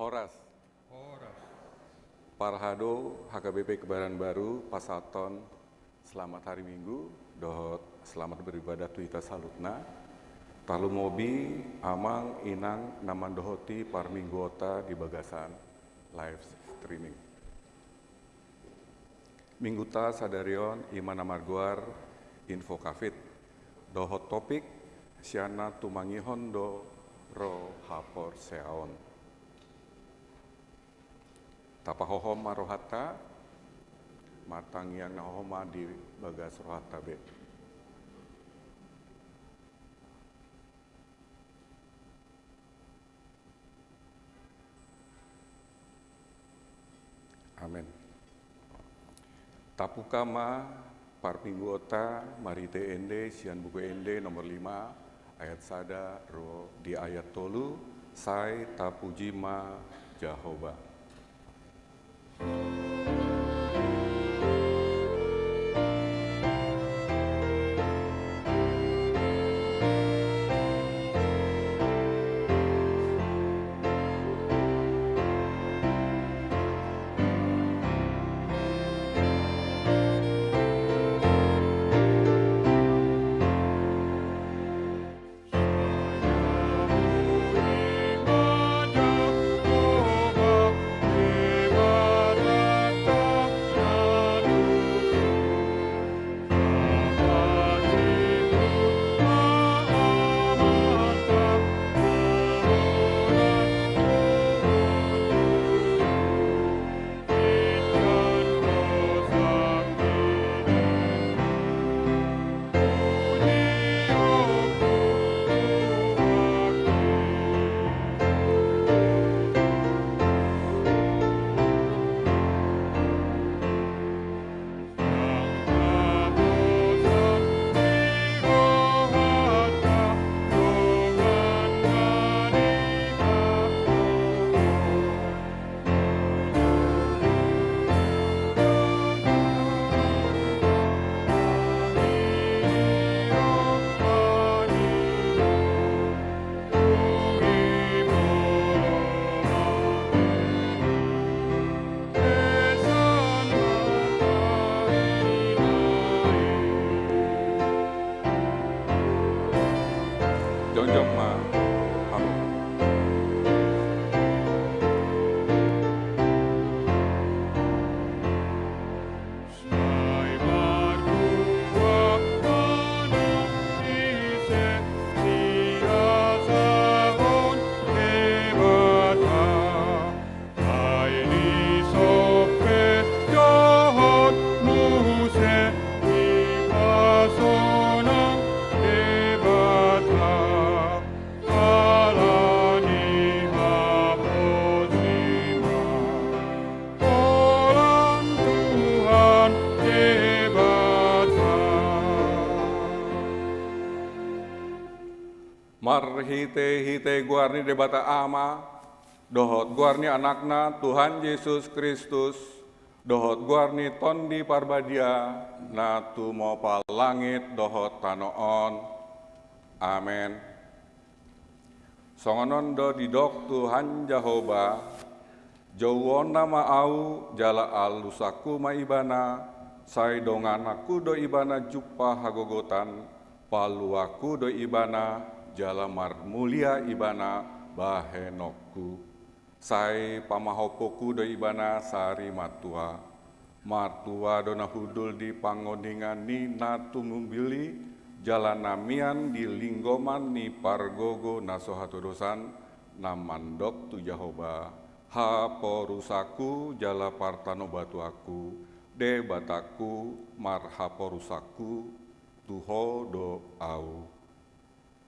Horas, Horas, Parhado, HKBP Kebaran Baru, Pasaton, selamat hari Minggu, dohot selamat beribadah tuita salutna, talu mobi, amang, inang, naman dohoti, parmingguota di bagasan, live streaming. Mingguta sadarion, Imana Marguar, info kafit, dohot topik, siana tumangihon do ro hapor seaon. Tapahohom marohata, matang yang nahohoma di bagas rohata be. Amin. Tapukama parpingguota marite ende sian buku ende nomor 5 ayat sada ro di ayat tolu sai tapujima Jahoba. Jonjok ma halo. Marhite guarni debata ama, dohot guarni anakna Tuhan Yesus Kristus, dohot guarni tondi parbadia, natu mopa langit dohot tanoon. Amen. Songonon do didok Tuhan Jahoba, jauon nama au jala alusaku maibana, sai dongan aku do ibana jupa hagogotan, paluaku do ibana, jala marmulia ibana bahenokku, sai pamahopoku do ibana sari matua, martua dona hudul di pangodingan ni natu ngumbili, jalan namian di linggoman ni pargogo nasohatudosan, namandok tu Jahoba, haporusaku jala partano batuaku, de bataku marhaporusaku, tuho do au.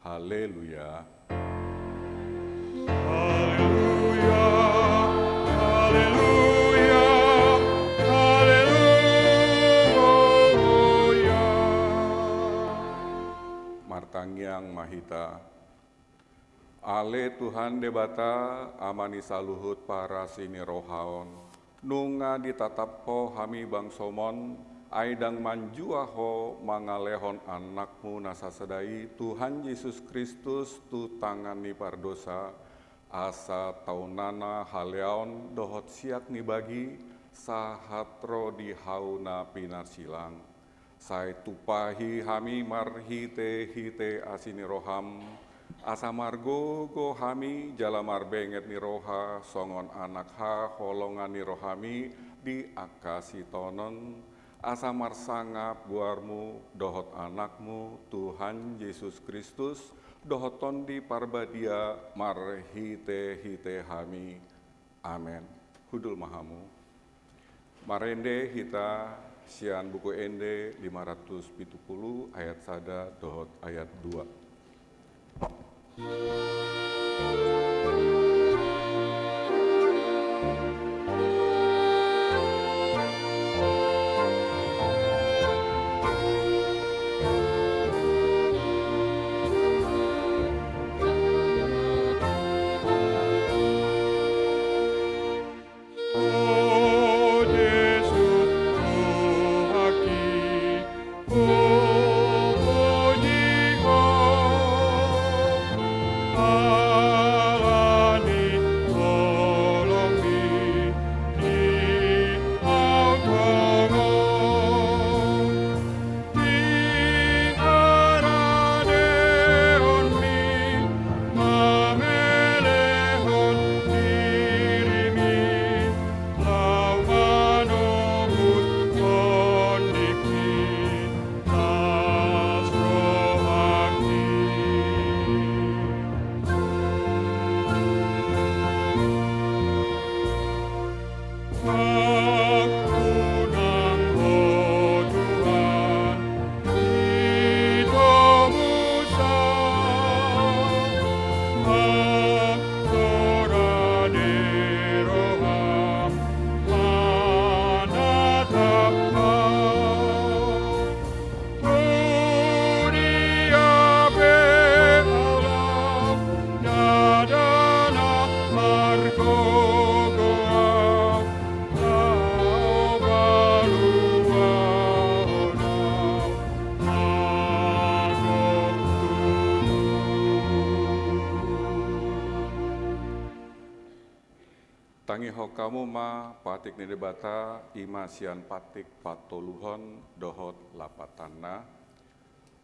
Haleluya. Haleluya, Haleluya, Haleluya. Martangyang mahita. Ale Tuhan debata amani saluhut para sini rohaon. Nunga ditatapho hami bangsomon. Aidang manjuaho mangalehon anakmu nasasedai Tuhan Yesus Kristus tu tangani pardosa asa taunana haleon dohot siak nibagi sahatro di hauna pinar silang. Sai tupahi hami marhite hite asini roham, asa margo go hami jalamar benget ni roha songon anak ha holongan ni rohami di akasi tonon, asa marsangap guarmu dohot anakmu Tuhan Yesus Kristus dohoton di parbadia marhite hite hami. Amen. Hudul mahamu. Marende hita sian buku ende 570 ayat sada dohot ayat 2. Tangi hokamu ma patik ni debata imasian patik patoluhon dohot lapatanna.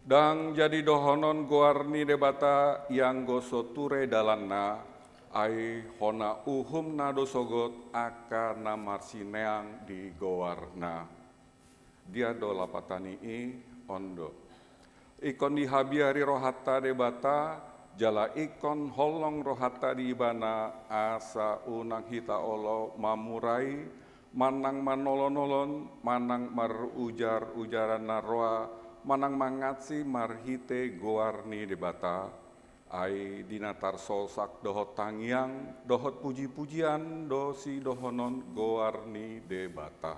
Dang jadi dohonon goarni debata yang gosoture dalanna ai hona uhum na dosogot aka namarsineang di goarna. Dia do lapatani i ondo. Ikon di habiari rohata debata jala ikon holong rohata di ibana asa unang hita olo mamurai manang manolon-nolon manang marujar-ujaran narwa manang mangatsi marhite goarni debata ai dinatar solsak dohot tangiang dohot puji-pujian dosi dohonon goarni debata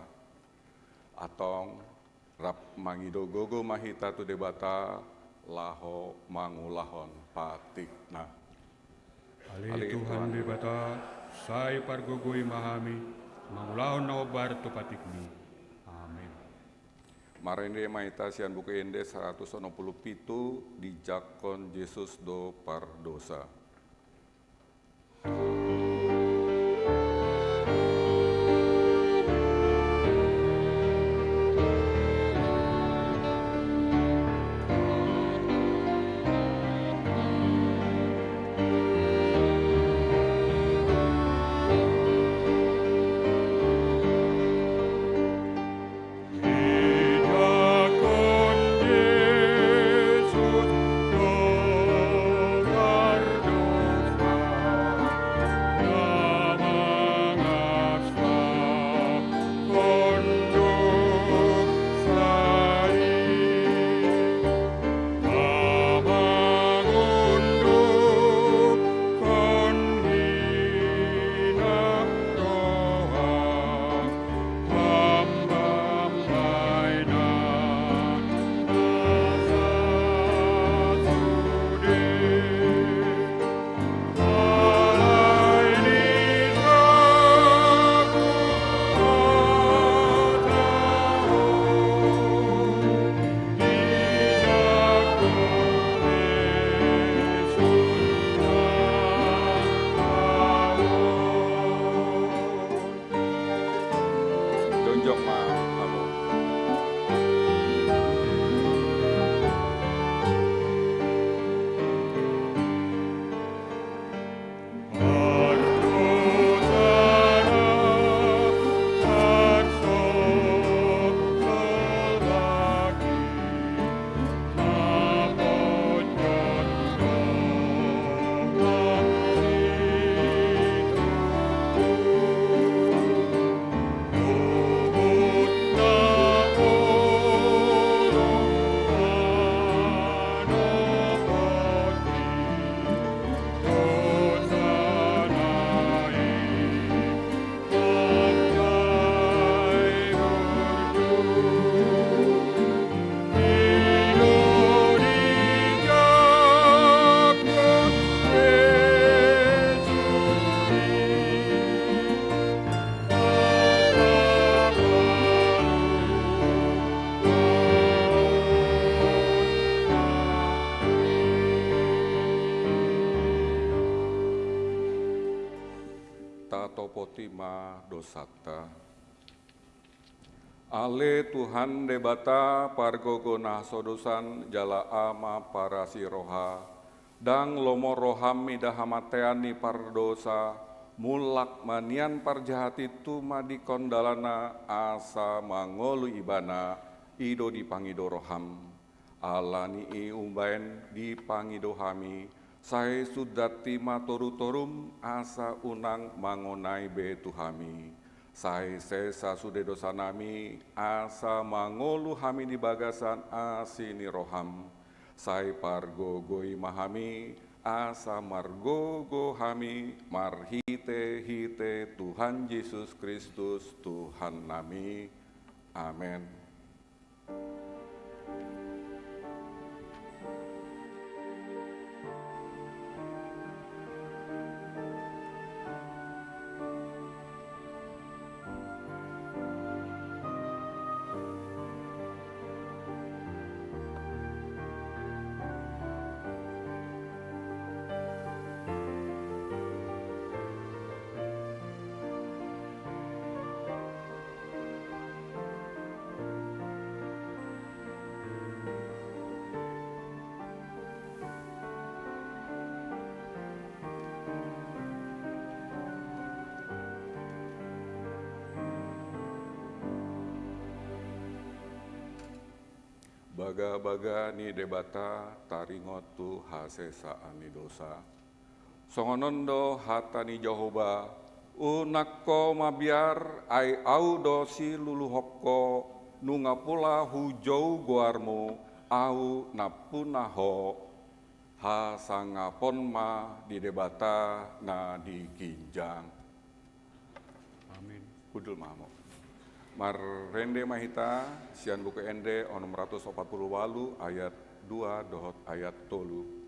atong rap mangido gogo mahita tu debata laho mangulahon patikna. Ali Tuhan debata, sai pargugui mahami, mangulahon na obar tu patikmi. Amin. Marende maita sian buku ende 167 di jakon Yesus do pardosa. roti ma dosata. Ale Tuhan debata pargogona sodosan jala ama para siroha, dang lomo roham midahamateani pardosa, mulak manian parjahati tuma di kondalana asa mangolu ibana, ido dipangido roham. Alani umbaen dipangido hami, sae sudati matoru-torum asa unang mangonai betuhami. Sae sesa sude dosa nami, asa mangolu hami di bagasan asini roham. Sae pargogoi mahami, asa margogo hami, marhite-hite Tuhan Yesus Kristus Tuhan nami. Amin. Baga-baga ni debata taringotu hasesa ani dosa. Songonondo hatani Jehoba, unakko mabiar ai au dosi luluhokko, nunga pula hujau guarmu, au napunaho, hasangapon ma di debata na di kinjang. Amin. Hudul mahamo. Marrende mahita, sian buku ende on 148 ayat 2 dohot ayat 3.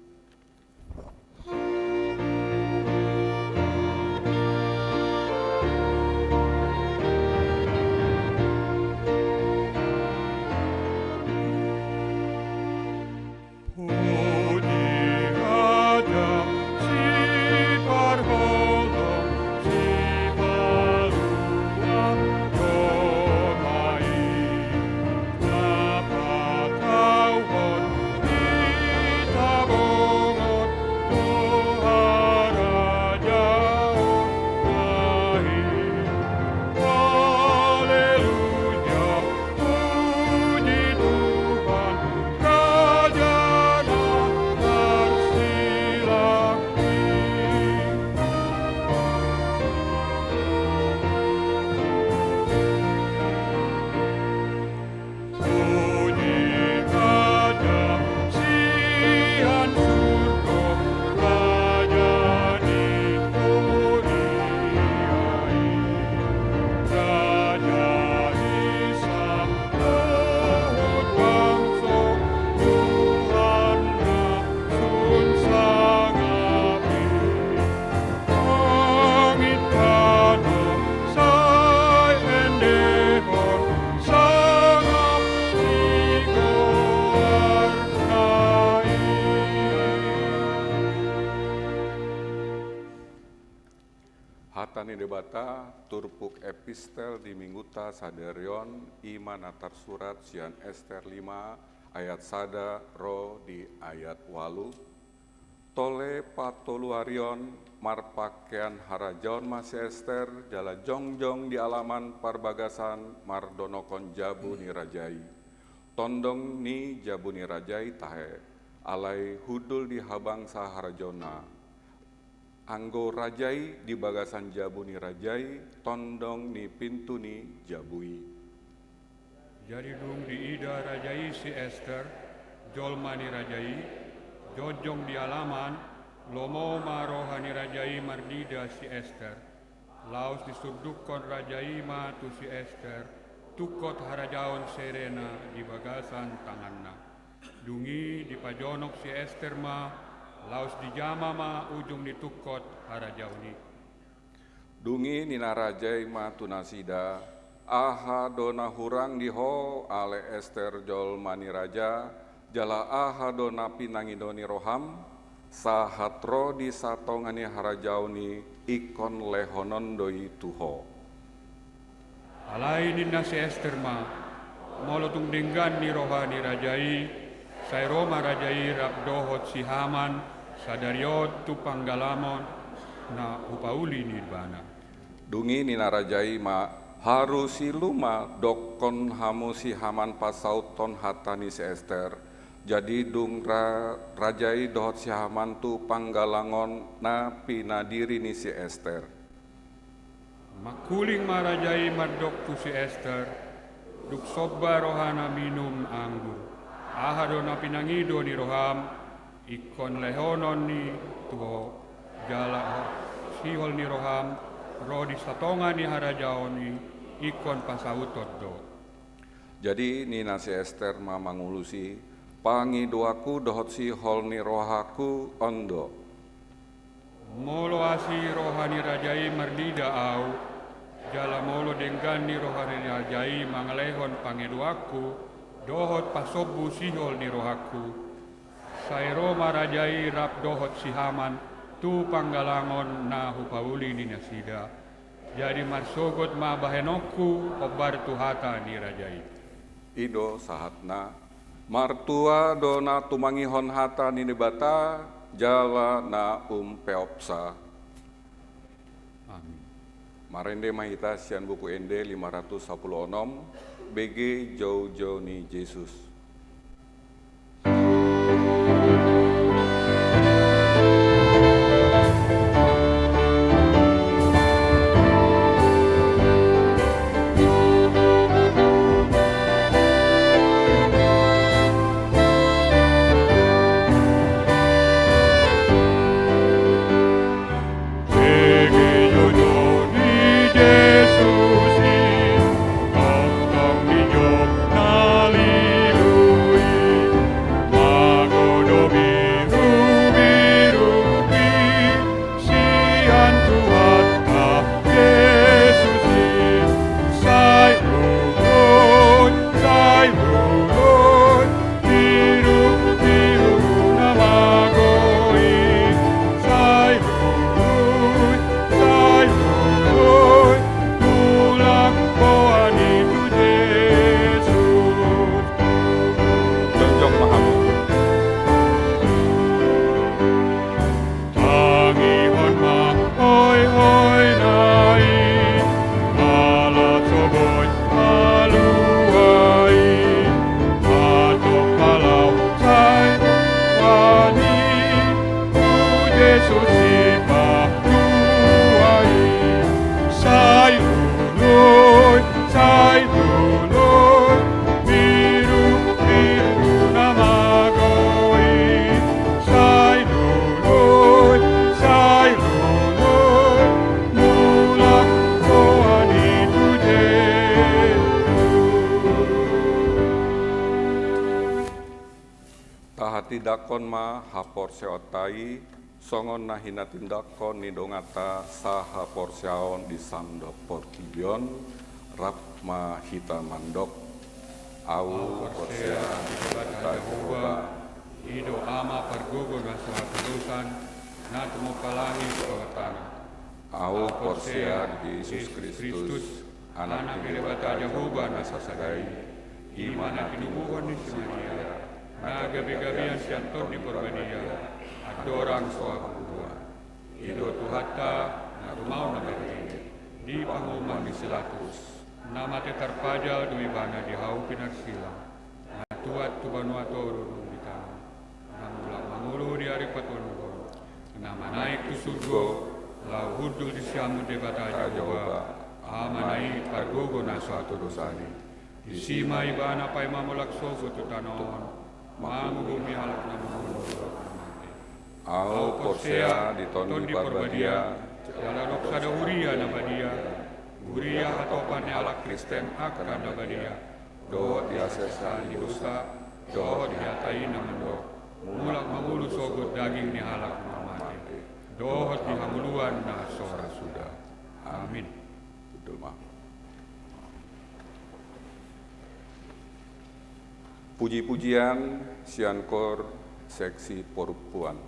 Hatani debata turpuk epistel di mingguta saderion imanatar surat sian Ester 5 ayat sada ro di ayat 8. Tole patoluarion marpakean harajaon masih Ester jala jongjong di alaman parbagasan mardonokon jabu ni rajai. Tondong ni jabu ni rajai tahe alai hudul di habang saharajona. Anggo rajai di bagasan jabu ni rajai, tondong ni pintu ni jabui. Jadi dung di ida rajai si Ester, jolmani rajai, jojong di alaman, lomo marohani rajai mardida si Ester. Laus disurdukon rajai ma tu si Ester, tukot harajaon serena di bagasan tanganna. Dungi di pajonok si Ester ma, laus dijama ma ujung ditukot harajauni. Dungi nina rajai ma tunasida, aha dona hurang diho ale Ester jol mani raja, jala aha dona pinangidoni roham, sahatro di satongani harajauni ikon lehonon doi tuho. Alai ninna si Ester ma, molotung denggan ni rohani rajai, sai Roma rajai rabdohot si Haman, sadariot tu panggalamon, na upauli nirbana. Dungi nina rajai ma harusi luma dokon hamu si Haman pasauton hatani si Ester. Jadi dung rajai dohot si Haman tu panggalangon na pinadiri ni si Ester. Makuling marajai mardok tu si Ester, duk sobba rohana minum anggur. Ahado na pinangido ni roham, ikon lehonon ni tuho, jala sihol ni roham, rodi satonga ni harajaon ni, ikon pasautot do. Jadi nina si Ester ma mangulusi, pangi doaku dohot si hol ni rohaku ondo. Molo asi rohani rajai mardida au, jala molo denggan ni rohani rajai mangalehon pangeduaku, dohot pasobu sihol ni rohaku. Sai Roma rajai rap dohot si Haman, tu panggalangon na hupauli ni nasida. Jadi marsogot ma bahenokku, obar tu hata ni rajai. Ido sahatna, martua dona tumangihon hata ni nebata, jala na peopsa. Amin. Marende mahita sian buku ende 516, BG jauh-jauh ni Yesus. Dakon ma hapor seotai songon nahina tindakon ni dongata saha porsiaon di sando porkibion rapma hita mandok au porsia kita Jehova ido ama pergogo ngaswa terusan natumo palangi kawatana au porsia di Yesus Kristus anak diribata Jehova nasasadai imana kinubuhan ni Maria na gabi-gabian siantor di Porbadia, adorang soa pangkuan. Ido tuhata na rumau na beri, di panguman di silatus. Nama tetar pajal dui bana di hau pinarsila. Na tuat tu banua toru dung di tanah. Na mulak mangulu di hari patunuhon. Nama naik tu surgo, lau hudul di siamu debata Jehova. Ama naik pargogo na suatu dosani. Di sima ibana pai mamulak sogo tu tanon. Mangumi halak namun au porsia di tondi Porbadia jala roksada uria na badia uria hatopan alak Kristen akan na badia do diasesa di dosa do diatai na mendo mulak mangulu sogot daging ni halak mamate do di hamuluan na sora sudah. Amin. Betul mah. Puji-pujian Siankor seksi Perempuan.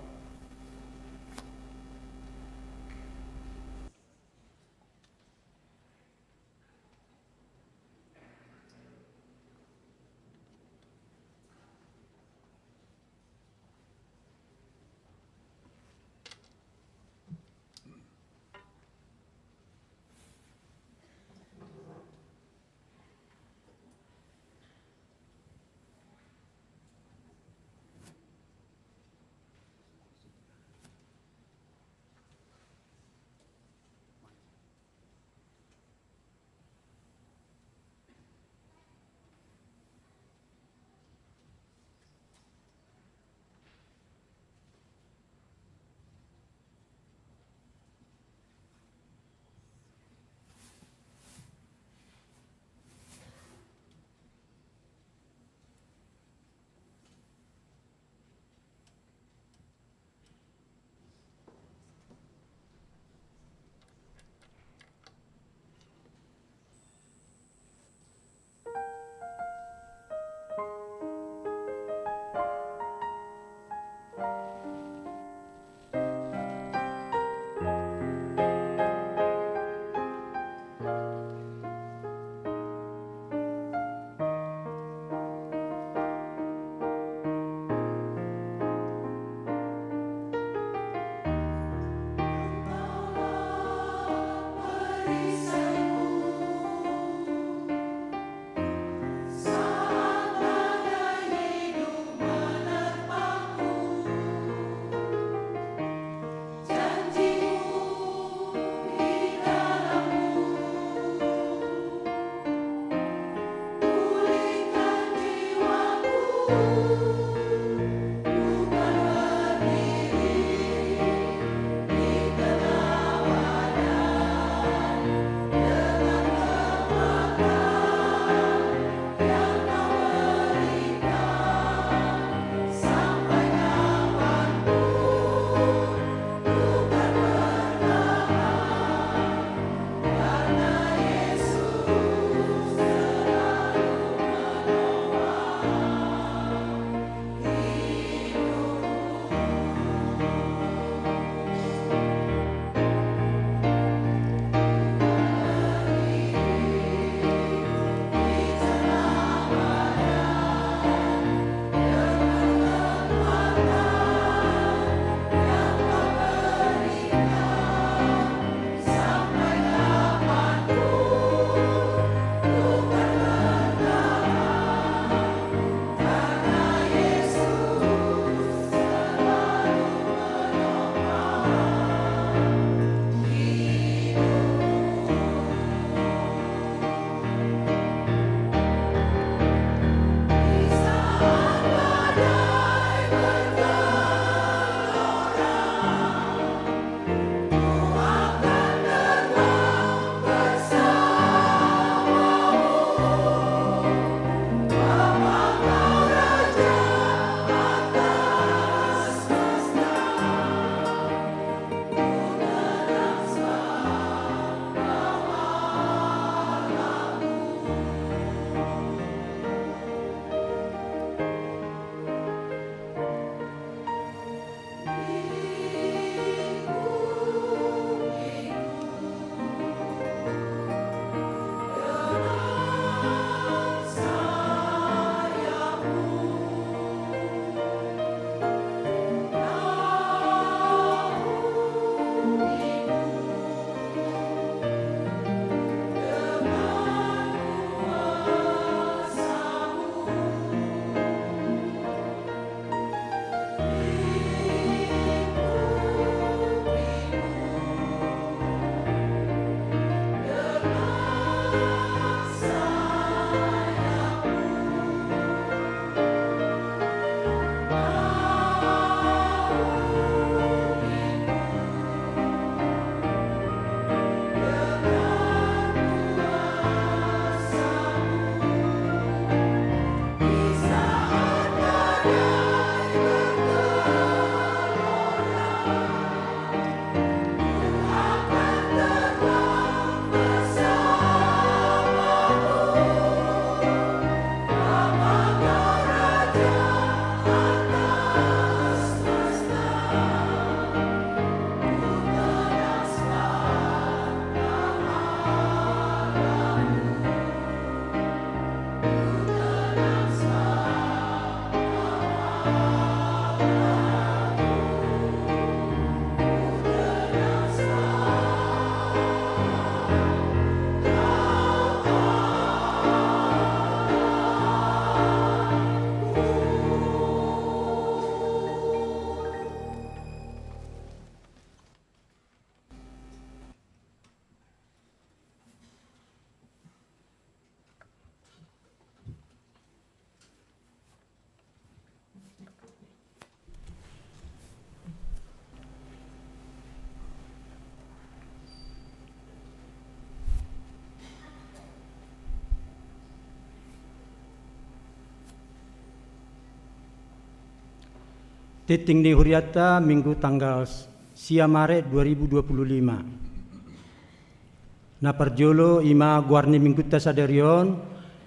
Titing ni huriata Minggu tanggal sia Maret 2025. Na perjolo ima guarni minggu tasaderion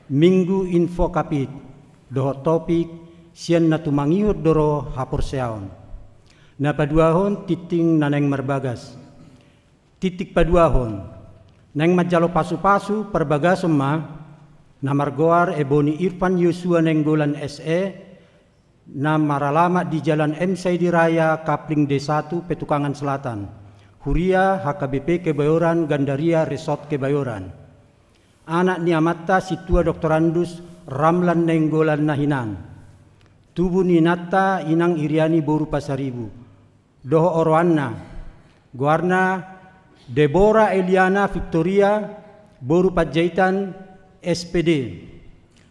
Minggu info kapit doho topik sian na tumangihut doro hapor seaon. Na paduahon titing naneng merbagas. Titik paduahon neng majalo pasu-pasu perbagas ma na margoar eboni Irfan Yosua nenggolan SE na maralama di Jalan M Saidi Raya Kapling D1 Petukangan Selatan. Huria HKBP Kebayoran Gandaria Resort Kebayoran. Anak ni amata situa doktorandus Ramlan nenggolan nahinan. Tubuh ni nata inang Iriani boru pasaribu. Doho oroanna. Guarna Deborah Eliana Victoria boru Pajaitan SPD.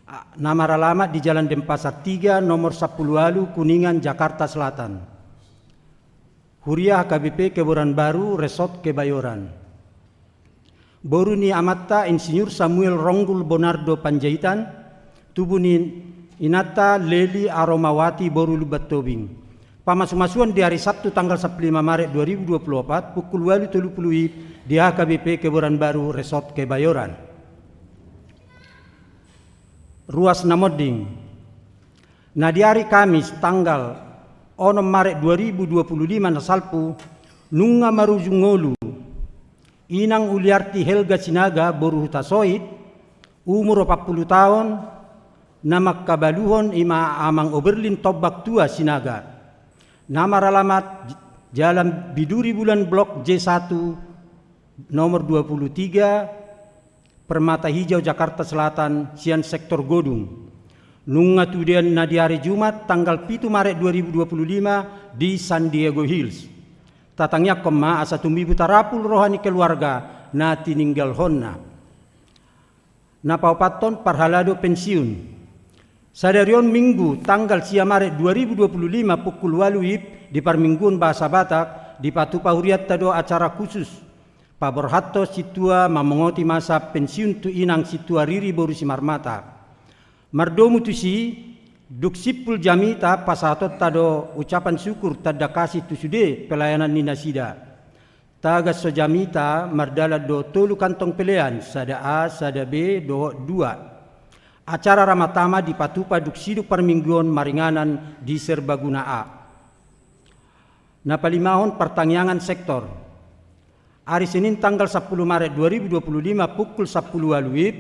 Nama alamat di Jalan Denpasar 3 nomor 10 Alu Kuningan Jakarta Selatan. Huria HKBP Kebayoran Baru Resort Kebayoran. Boru ni amata Insinyur Samuel Ronggul Bonardo Panjaitan. Tubuh ni inata Leli Aromawati boru Lubat Tobing. Pamasuk-masuan di hari Sabtu tanggal 15 Maret 2024 pukul 8.30 di HKBP Kebayoran Baru Resort Kebayoran. Ruas Namoding. Nah di hari Kamis tanggal 6 Maret 2025 nasalpu nunga marujungolu inang Uliarti Helga Sinaga boru hutasoit umur 40 tahun nama kabaluhon ima amang Oberlin Tobak Tua Sinaga. Nama alamat Jalan Biduri Bulan Blok J1 nomor 23 Permata Hijau Jakarta Selatan sian sektor Godung. Nunga tudian na di hari Jumat tanggal 7 Maret 2025 di San Diego Hills. Tatangnya kema asa tumbibu tarapul rohani keluarga na tininggal honna. Na paupaton parhalado pensiun. Sadarion Minggu tanggal sia Maret 2025 pukul 8 di Parmingguan Bahasa Batak di Patupa Huriat tado acara khusus Paborhatto situa mamongoti masa pensiun tu inang situa riri boru simarmata. Mardomu tu si duksipul jamita pasatot tado ucapan syukur tada kasih tu sude pelayanan nina sida. Tagas so jamita mardala do tolu kantong pelean sada A sada B do 2. Acara ramatama di Patupa duksidu Parmingguan maringanan di Serbaguna A. Napalimahon pertangyangan sektor. Hari Senin tanggal 10 Maret 2025 pukul 10 Waluib,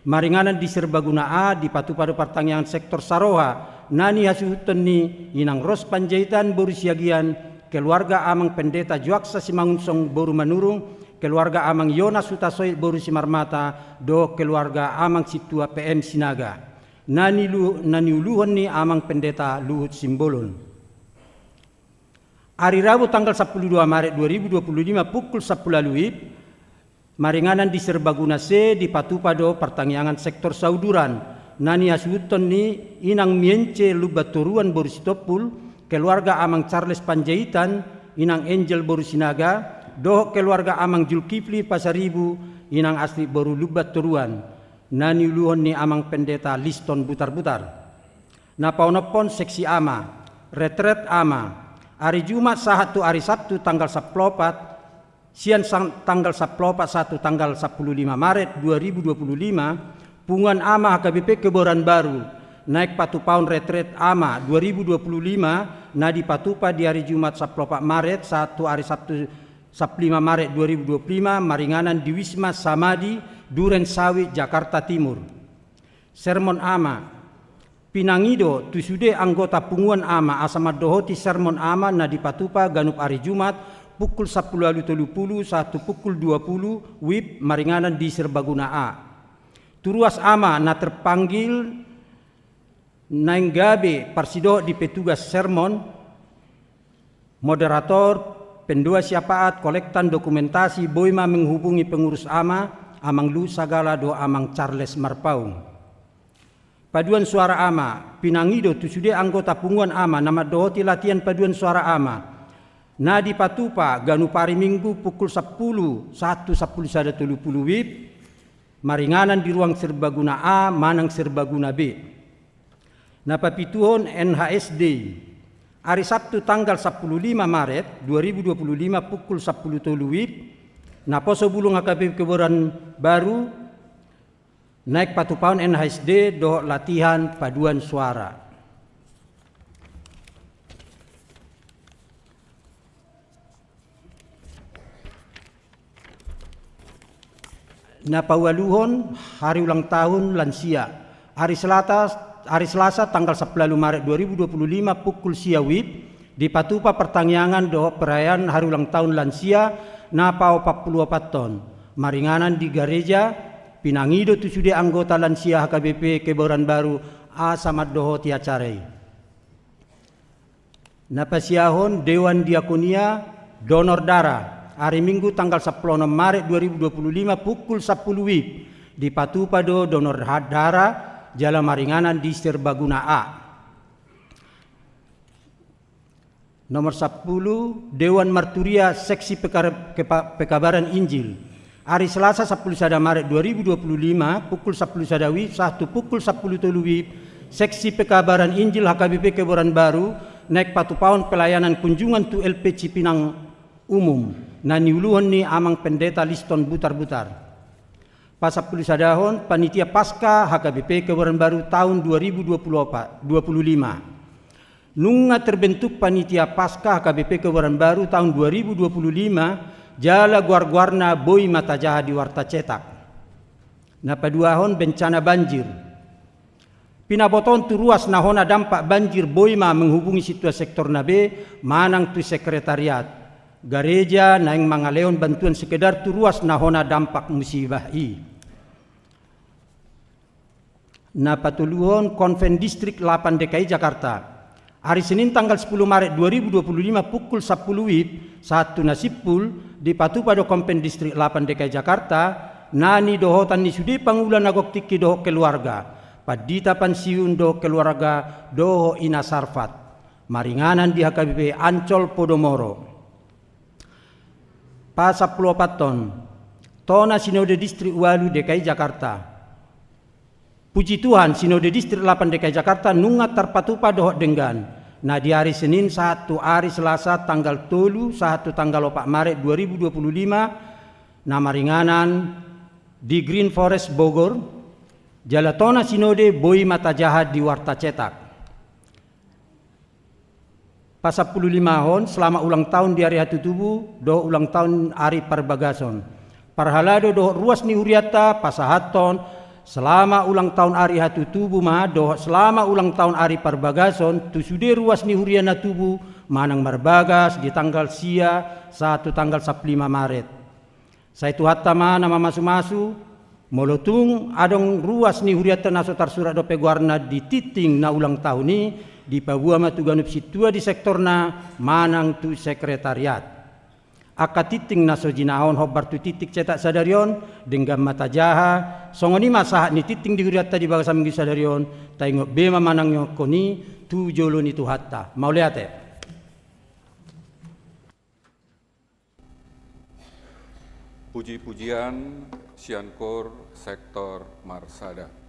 maringanan di Serbaguna A di Patupado Pertangyangan Sektor Saroha, nani hasuhutan ni inang Ros Panjaitan boru siagian, keluarga amang Pendeta Juaksa Simangunsong boru manurung, keluarga amang Yonas Sutasoy boru Simarmata, do keluarga amang situa PM Sinaga. Nani uluhan ni amang Pendeta Luhut Simbolon. Hari Rabu tanggal 12 Maret 2025 pukul 10 Waluib, maringanan di Serbaguna C di Patupado Pertangyangan Sektor Sauduran. Nani hasuhutan ni inang Mience Lubatoruan boru Sitopul, keluarga amang Charles Panjaitan, inang Angel boru Sinaga, doh keluarga amang Julkifli Pasaribu, inang asli boru Lubatoruan. Nani uluhon ni amang Pendeta Liston Butar-Butar. Napaunopon seksi ama, retret ama. Hari Jumat sahatu hari Sabtu tanggal 14 sian tanggal 14 1 tanggal 15 Maret 2025 pungan ama HKBP Kebayoran Baru naik patupaun retret ama 2025 na di Patupa di hari Jumat 14 Maret 1 hari Sabtu 15 Maret 2025 maringanan di Wisma Samadi Duren Sawit Jakarta Timur. Sermon ama Pinangido tusude anggota punguan ama asama dohoti sermon ama na di Patupa ganup hari Jumat pukul 10.30 1 pukul 20 WIB maringanan di Serbaguna A. Turuas ama na terpanggil nainggabe parsido di petugas sermon moderator pendua syafaat kolektan dokumentasi boima menghubungi pengurus ama amang Lu Sagala do amang Charles Marpaung. Paduan suara ama, Pinangido tusude anggota punguan ama nama dohoti latihan paduan suara ama. Na di Patupa ganupari Minggu pukul 10 WIB maringanan di ruang Serbaguna A manang Serbaguna B. Napapituhon NHSD hari Sabtu tanggal 15 Maret 2025 pukul 10.00 WIB, na poso bulung HKBP Kebayoran Baru naik patupaun NHSD do latihan paduan suara. Na pawaluhon hari ulang tahun lansia hari Selasa tanggal 11 Maret 2025 pukul sia WIB di Patupa Pertaniangan do perayaan hari ulang tahun lansia na pao 44 ton maringanan di gereja pinangido tu sude anggota lansia HKBP Kebayoran Baru a samad doho ti acarai. Na pasiahon Dewan Diakonia donor darah hari Minggu tanggal 10 Maret 2025 pukul 10 WIB di Patupado donor darah Jalan Maringanan di Serbaguna A. Nomor 10 Dewan Marturia Seksi Pekabaran Injil hari Selasa 10 Maret 2025 pukul 10 WIB 1 pukul 10 WIB Seksi Pekabaran Injil HKBP Kebayoran Baru naik patupaun pelayanan kunjungan tu LP Cipinang umum na niuluhan ni amang pendeta Liston Butar-Butar. Pasapul sadahon panitia Pasca HKBP Kebayoran Baru tahun 2025. Nunga terbentuk panitia Pasca HKBP Kebayoran Baru tahun 2025 jala guar-guarna Boy Mata Jaha di Warta Cetak. Na paduahon bencana banjir. Pinaboton tu ruas nahona dampak banjir Boyma menghubungi situasi sektor nabe manang tu sekretariat. Gereja naing mangaleon bantuan sekedar tu ruas nahona dampak musibah i. Na patuluhon Konven Distrik 8 DKI Jakarta. Hari Senin tanggal 10 Maret 2025 pukul 10 WIB 1 nasipul di Patupado Konven Distrik 8 DKI Jakarta nani dohotan ni sudi pangulan nagok tiki doho keluarga. Padita pansiun doho keluarga doho ina sarfat. Maringanan di HKBP Ancol Podomoro. Pasap 24 ton Tona Sinode Distrik Walu DKI Jakarta. Puji Tuhan Sinode Distrik 8 DKI Jakarta nunga terpatupa dohok denggan. Nah di hari Senin 1 hari Selasa tanggal 3 1 tanggal 4 Maret 2025 nama ringanan di Green Forest Bogor Jalatona Sinode Boy Mata Jaha di Warta Cetak. Pasal 15 hon selama ulang tahun di hari hatu tubuh do ulang tahun hari Parbagason. Parhalado do ruas ni huriata pasahaton selama ulang tahun hari hatu tubuh ma do selama ulang tahun hari Parbagason tu sude ruas ni huriana tubuh manang marbagas di tanggal sia 1 tanggal 15 Maret. Saya tu hatta ma nama masu-masu molotung adong ruas ni huriata nasotar surat do peguarna di titing na ulang tahun ni di pabua matuganup situa di sektorna manang tu sekretariat. Aka titing naso jinahon hobar tu titik cetak sadarion dengan Mata Jaha songoni masahat ni titing di huriata di bagasa minggi sadarion taingok bema manang koni tu jolo ni tu hatta. Mau lihat ya? Puji-pujian Siankor Sektor Marsada.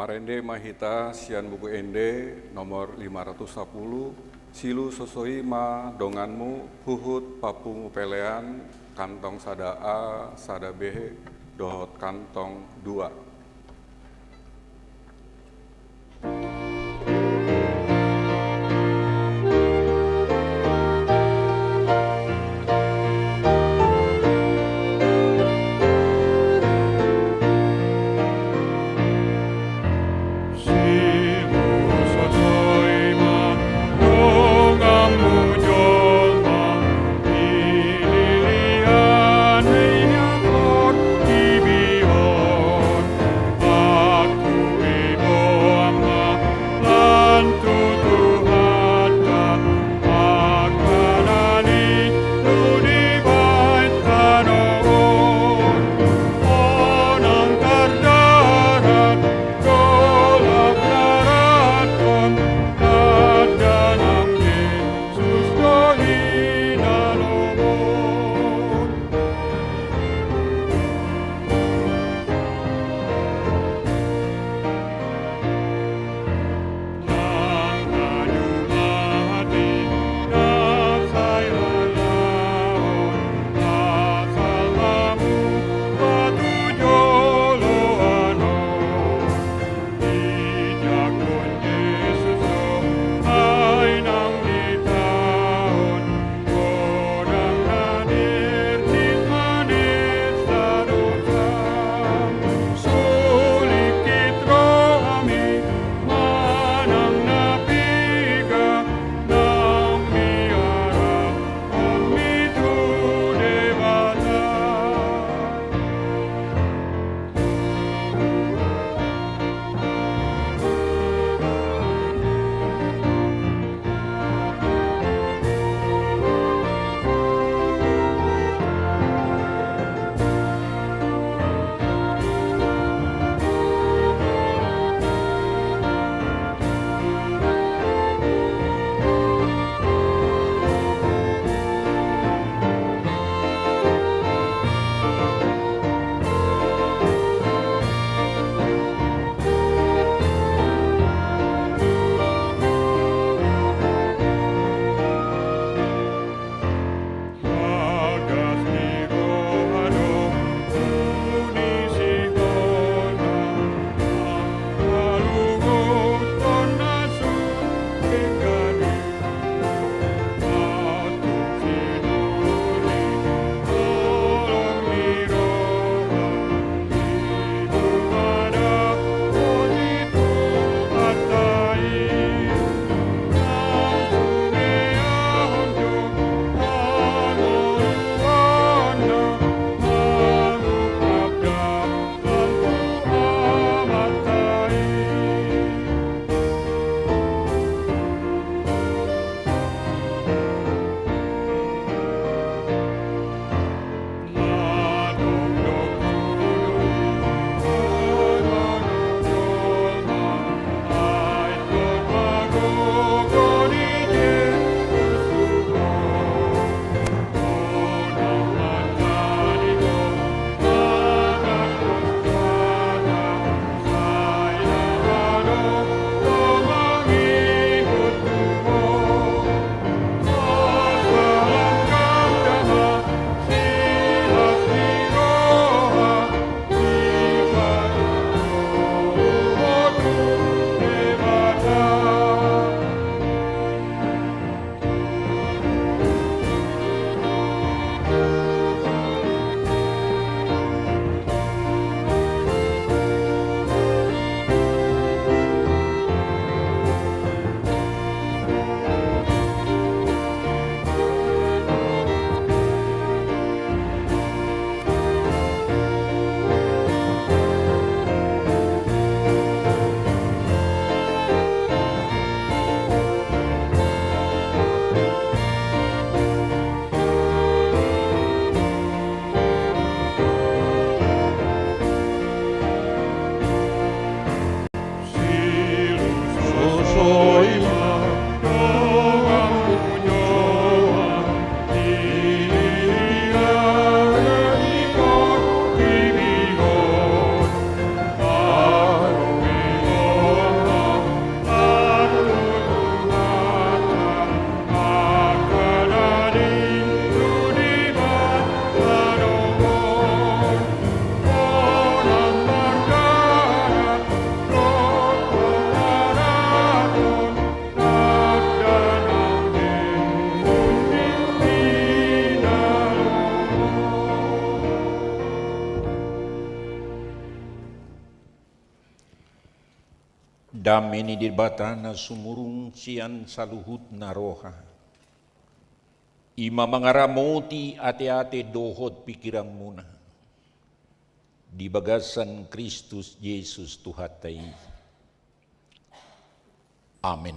Marende Mahita Sian Buku Ende nomor 510 Silu Sosoima Donganmu Huhut Papungu Pelean Kantong Sada A Sada B Dohot Kantong 2. dameni di batana sumurung sian saluhut naroha. Ima mangaramoti ate-ate dohot pikiran muna. Di bagasan Kristus Yesus Tuhatai. Amin.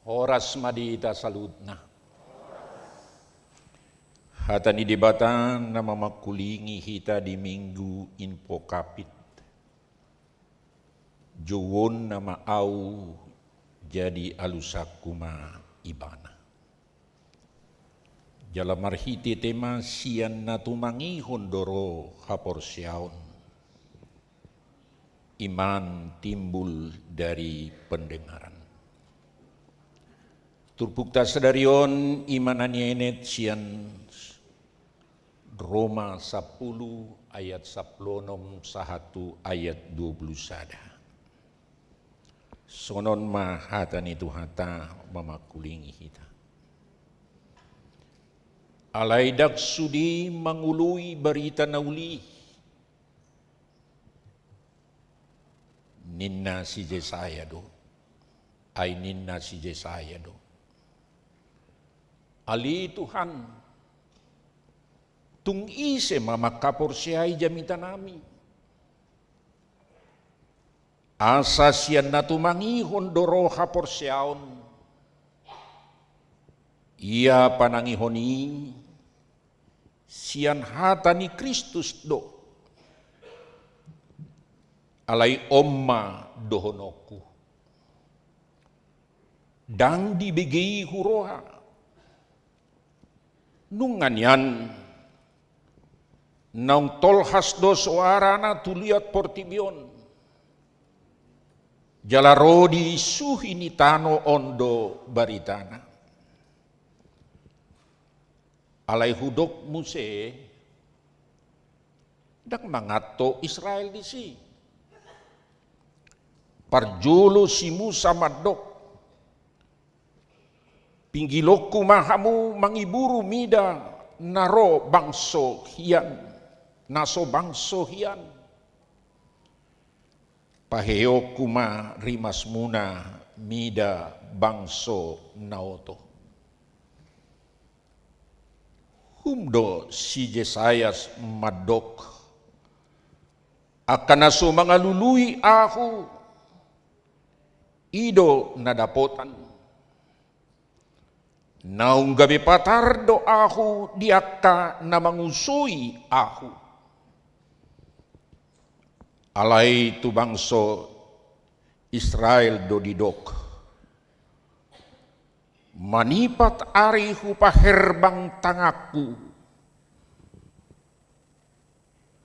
Horas madita salutna. Hatani debatan nama makulingi hita di minggu info kapit. Jowon nama au jadi alusakuma ibana. Jala marhiti tema sian natumangi hondoro haporsiaon. Iman timbul dari pendengaran. Turpukta sedarion imanannya enet sian Roma 10 ayat 10 1 ayat 20 sada. Sonon mahatan itu hata mamakulingi hita. Alaidak sudi mangului berita nauli. Ninna si Jesaya do. Ay ninna si Jesaya do. Ali Tuhan. Tung ise mamakapor siya'y jamita nami. Asa siyan natumangi hondoro hapor siyaon. Ia panangihoni siyan hata ni Kristus do. Alay omma dohonoku. Dang dibigi huroha. Nungan yan. Naung tolhas do soarana tuliat portibion. Jalarodi suhini tano ondo baritana. Alay hudok muse. Dak mangato Israel di si. Parjolo si Musa madok. Pinggilokku mahamu mangiburu mida naro bangso hian. Naso bangso hian. Paheo kuma rimas muna mida bangso naoto. Humdo si Jesayas madok. Akan naso mangalului aku. Ido nadapotan. Naung gabi patardo aku diakka na mangusui aku. Alay tu bangso Israel do didok. Manipat ari hupaherbang tangaku.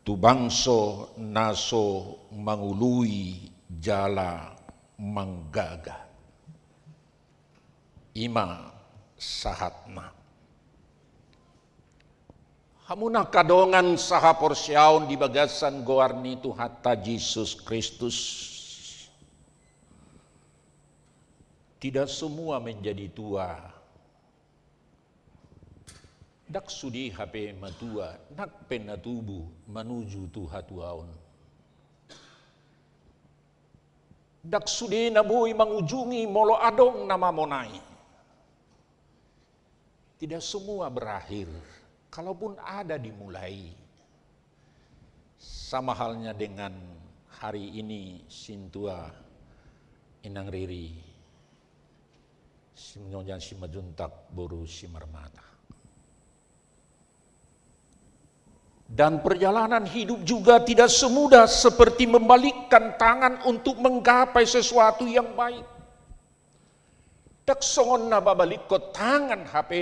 Tu bangso naso mangului jala manggaga. Ima sahatna. Hamuna kadongan saha porsyaon di bagasan goarni tu hatta Yesus Kristus. Tidak semua menjadi tua. Dak sudi HP matua, nak penatubu menuju tuha tuaon. Dak sudi nabui mangujungi molo adong nama monai. Tidak semua berakhir. Kalaupun ada dimulai, sama halnya dengan hari ini Sintua Inang Riri, Simnyojan Simajuntak Boru Simarmata. Dan perjalanan hidup juga tidak semudah seperti membalikkan tangan untuk menggapai sesuatu yang baik. Tak songon na babalik ko tangan HP.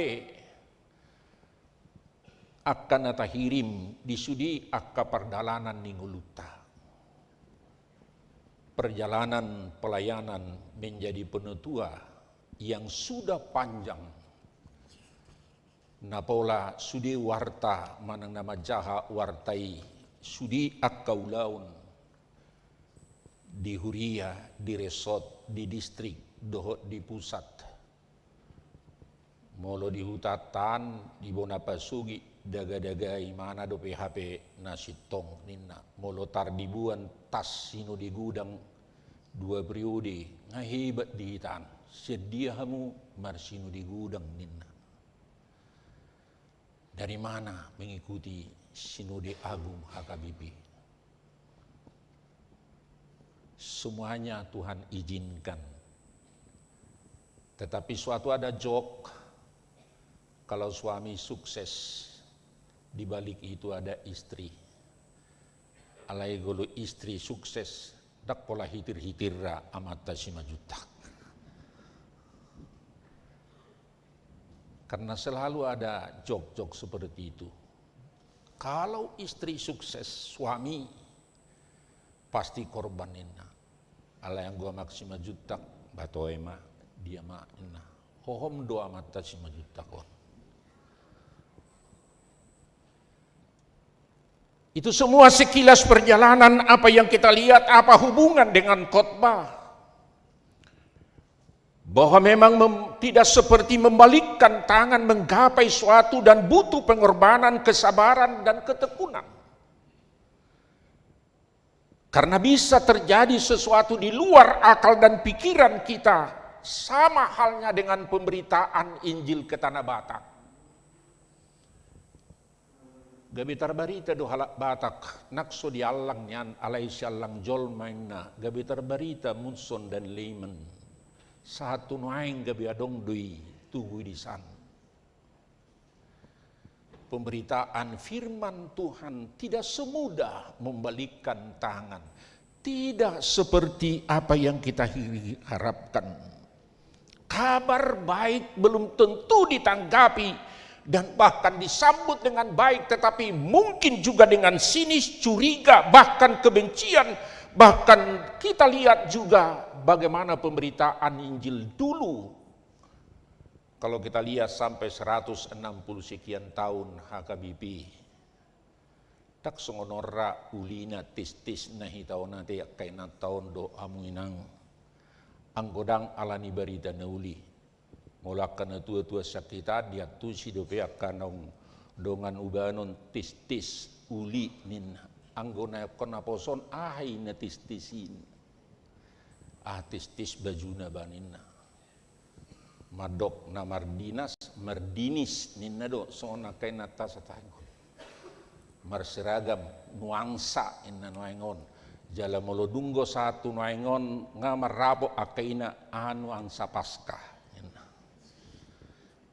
Akan natahirim disudi akka perdalanan ninguluta. Perjalanan pelayanan menjadi penutua yang sudah panjang. Napola sudi warta manang nama jaha wartai sudi akka ulaun di Huria, di Resort, di distrik, dohot di pusat. Molo di Hutatan, di Bonapasugi, daga-dagai mana do PHP nasitong ninna molotar dibuan tas sino di gudang 2 periode ngahebat di hitan sedia hamu marsino di gudang ninna. Dari mana mengikuti Sinode Agung HKBP? Semuanya Tuhan izinkan. Tetapi suatu ada jok, kalau suami sukses, di balik itu ada istri. Alai golo istri sukses, dak pola hitir-hitirra amata simajutak. Karena selalu ada jok-jok seperti itu. Kalau istri sukses, suami pasti korbaninna. Ala yang gua maksima jutak, batoema dia ma'inna. Hohom doa mata sima jutak on. Itu semua sekilas perjalanan apa yang kita lihat, apa hubungan dengan khotbah. Bahwa memang tidak seperti membalikkan tangan menggapai suatu dan butuh pengorbanan, kesabaran, dan ketekunan. Karena bisa terjadi sesuatu di luar akal dan pikiran kita, sama halnya dengan pemberitaan Injil ke Tanah Batak. Gabitar barita do halak Batak, nakso di alang nyan alai sialang jol mainna, gabitar barita Munson dan Lehman. Satu nuaing gabi adong dui tunggu di sana. Pemberitaan firman Tuhan tidak semudah membalikkan tangan. Tidak seperti apa yang kita harapkan. Kabar baik belum tentu ditanggapi dan bahkan disambut dengan baik, tetapi mungkin juga dengan sinis, curiga, bahkan kebencian. Bahkan kita lihat juga bagaimana pemberitaan Injil dulu. Kalau kita lihat sampai 160 sekian tahun HKBP. Tak songonora ulina tis-tis nahi taon nate kaina taon do amuinang. Anggodang alani barita nauli. Molakan na tua-tua sakita dia tusi do peak kanong dongan ubanon tis-tis uli nin anggona kona poson ahai na tis-tisin. Tis-tis bajuna banina. Madok na mardinis ninna do sona kay nata sa tangon. Marseragam nuangsa inna nuangon. Jala molodunggo satu nuangon nga marabo akaina nuangsa paska.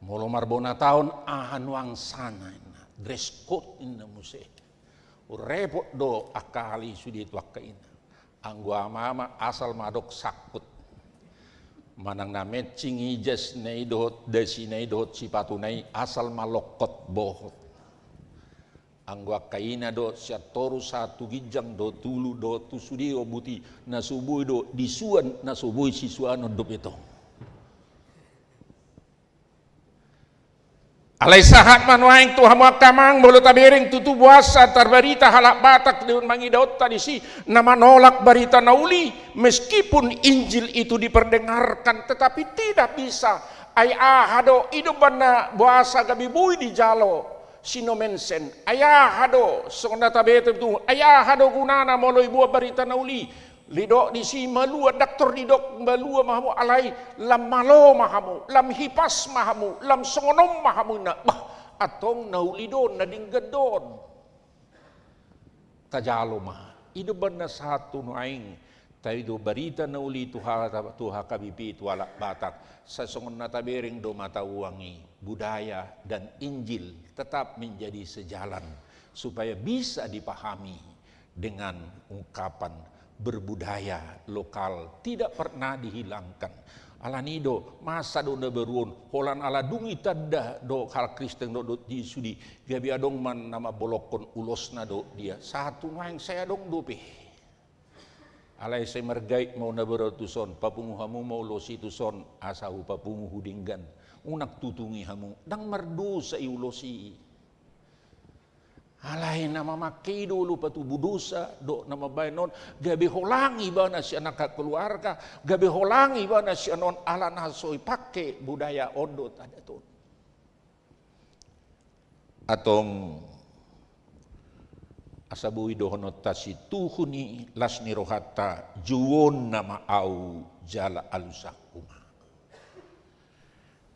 Molo marbona taon nuangsana inna. Dress code inna muse. Repot do akali sudi itu akaina. Anggo mama asal madok sakut. Manang na matching ijas nei dot desi nei dot sipatu nei asal malokot bohot. Anggo kaina do siatoru satu gijang do tulu do tusudi obuti nasubui do disuan nasubui sisuan do itu. Alai sahat manuaing tu hamu kamang bolo tabering tutu buasa tarbarita halak Batak dengan mangidaut tadi si nama nolak barita nauli meskipun Injil itu diperdengarkan tetapi tidak bisa ay ahado idubana buasa gabi bui di jalo sino mensen ayahado sona tabete tu ayahado gunana moloi buah barita nauli lidok di si malua doktor didok malua mahamu alai lam malo mahamu lam hipas mahamu lam songonom mahamu na bah atong naulidon na dinggedon kajalo mah ido benda satu nuaing tayo barita nauli tuha HKBP itu alak Batak sa songon na tabering do mata uangi budaya dan Injil tetap menjadi sejalan supaya bisa dipahami dengan ungkapan berbudaya lokal tidak pernah dihilangkan. Alanido masa do beruon holan ala dungi tadda do hal Kristen do di sudi gabi adong man nama bolokon ulosna do dia satu maing saya dong dope. Alai saya mergait mau na beratuson papungu hamu mau losi tuson asahu papungu hudinggan unak tutungi hamu dang merdu sa iulosi. Alai nama maki dulu patu budusa do nama bainon gabi holangi bana si anak keluarga gabi holangi bana si anon ala nasoi pakai budaya ondo ada tuh atong asabuhi dohonot tasi tuhuni lasni rohata juwon nama au jala alusakuma.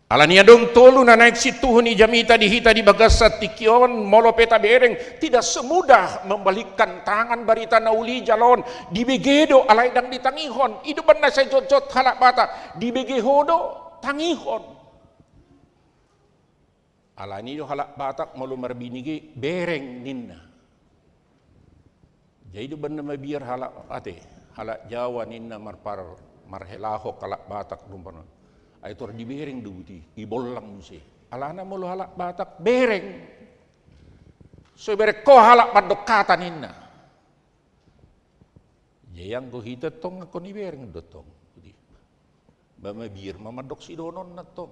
Alania dong tolu na naik si tuhuni jamita dihita di bagasat tikion molo peta bereng tidak semudah membalikkan tangan barita nauli jalon di begedo alai dang ditangihon idu benar saya jot halak bata di begehodo tangihon alani do halak batak molo marbinigi bereng ninna. Jadi itu benar biar halak ate, halak Jawa ninna marhelaho kalak Batak rumpana. Aitor di bereng duti, ibolang si. Alana mulu halak Batak bereng. So berek ko halak padokatan ninna. Jayang ko hita tong ako ni bereng dotong. Bama biar mamadok si donon na tong.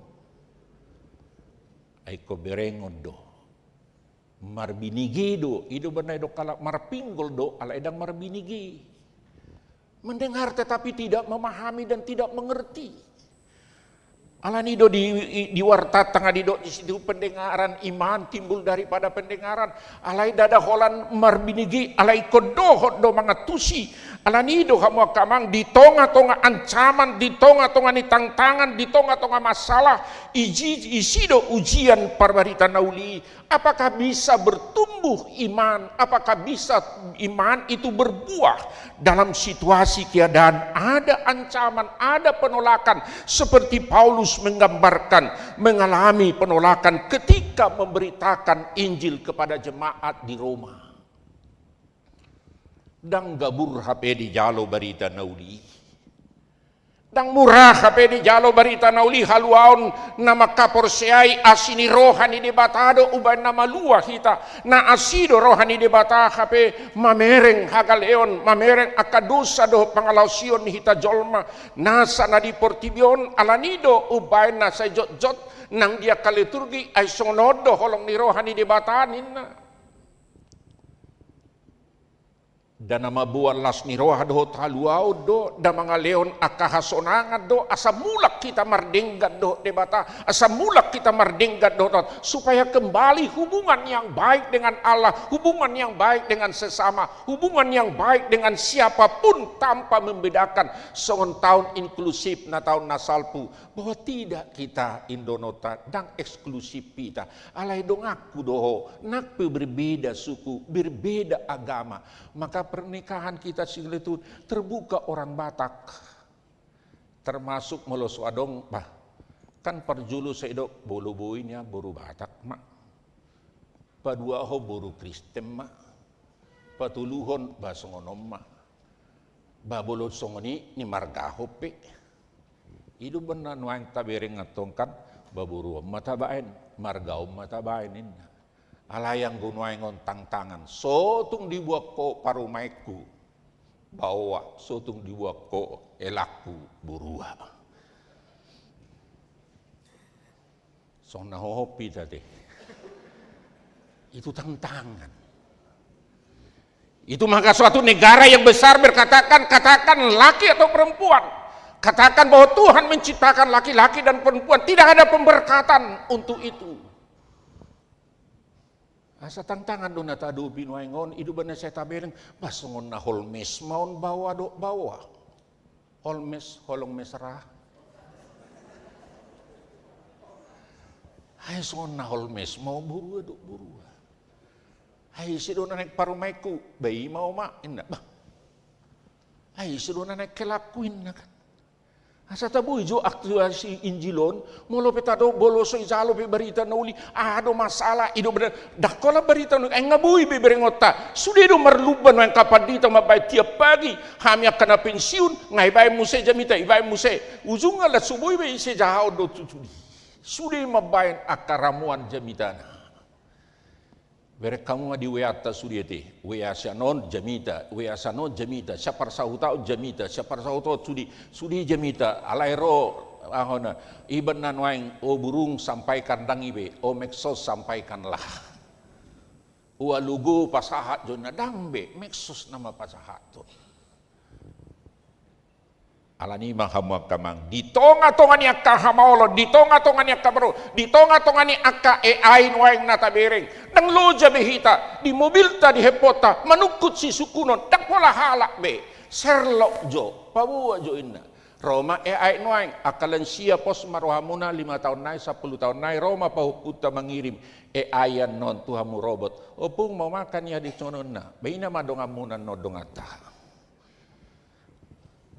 Ay ko bereng do. Marbinigi do, ido banay do kalak marpinggol do, ala edang marbinigi. Mendengar tetapi tidak memahami dan tidak mengerti. Alani do di warta tengah di do di situ pendengaran iman timbul daripada pendengaran. Alai dada holan marbinigi, alai kodohot do mangatusi. Alani do kamu kamang di tonga-tonga ancaman, di tonga-tonga ni tantangan, di tonga-tonga masalah, isi do ujian parbarita nauli. Apakah bisa bertumbuh iman? Apakah bisa iman itu berbuah dalam situasi keadaan ada ancaman, ada penolakan seperti Paulus menggambarkan mengalami penolakan ketika memberitakan Injil kepada jemaat di Roma. Dang gabur HP di jalo barita nauli. Dang murah HP di jalo barita nauli haluaon nama kaporseai asini rohani di batado uban nama luah kita na asido rohani di bata HP mamereng hagaleon mamereng akadosa do pangalausion hita jolma nasa na di portibion alanido ubain na sa jot nang dia kaliturgi ay sonodo holong ni rohani di bata ninna. Dan nama buat las ni roha do taluau do da mga leon akahasonangan do asa mulak kita mardenggat do debata asa mulak kita mardenggat do supaya kembali hubungan yang baik dengan Allah, hubungan yang baik dengan sesama, hubungan yang baik dengan siapapun tanpa membedakan songon tahun inklusif na tahun nasalpu bahwa tidak kita Indonota dan eksklusif kita alai dong aku doho nakpe berbeda suku berbeda agama maka pernikahan kita itu terbuka orang Batak termasuk meloso adong bah kan perjulu seidok bolu boinya boru Batak mak padua ho boru Kristen mak patuluhon basongonom mak babolo songoni ni marga hope idu benan wang tabereng atongkan baburu matabain marga matabain inna alayang gunuay ngontang tangan sotung dibuat ko parumaiku bawa sotung dibuat ko elaku burua so nahopi tadi itu tantangan itu maka suatu negara yang besar berkatakan katakan laki atau perempuan katakan bahwa Tuhan menciptakan laki-laki dan perempuan tidak ada pemberkatan untuk itu. Asa tantangan do natado binuaingon idu bana saya tabereng basongon na holmes maun bawa do bawa holmes holong mesra hai songon na holmes mau burua do burua hai sido naik parumaiku bayi mau mak inna bah hai sido naik kelakuin kan asa tabu ijo aktuasi Injilon molo petado boloso izalo be berita nauli ado masalah ido bener dakola berita nu ngabui be berengota sudah do merluban yang kapadita mabai tiap pagi kami akan pensiun ngai bai muse jamita ibai muse ujung ala subuh be ise jahau do tutuli sudah mabai akaramuan jamitana berek kamu di weata suriete weasanon jamita weasanon jamita siapar sahutau jamita siapar sahutau sudi jamita alairo ahona iban nanwaing o burung sampaikan dangibe o meksos sampaikanlah ualugo pasahat jona dangbe meksos nama pasahat to Alani mahamwa kamang di tonga-tonga ni akka hamaulo, di tonga-tonga ni akka bro, di tonga-tonga ni akka AI waing natabereng nang loja behita di mobil ta di hepota manukut si sukunon dak pola halak be serlok jo pabuwa jo inna Roma AI waing akalan sia pos marohamuna 5 tahun nai 10 tahun nai Roma pahukuta mengirim AI non tuhamu robot opung mau makan ya di cononna beina madongamuna no dongata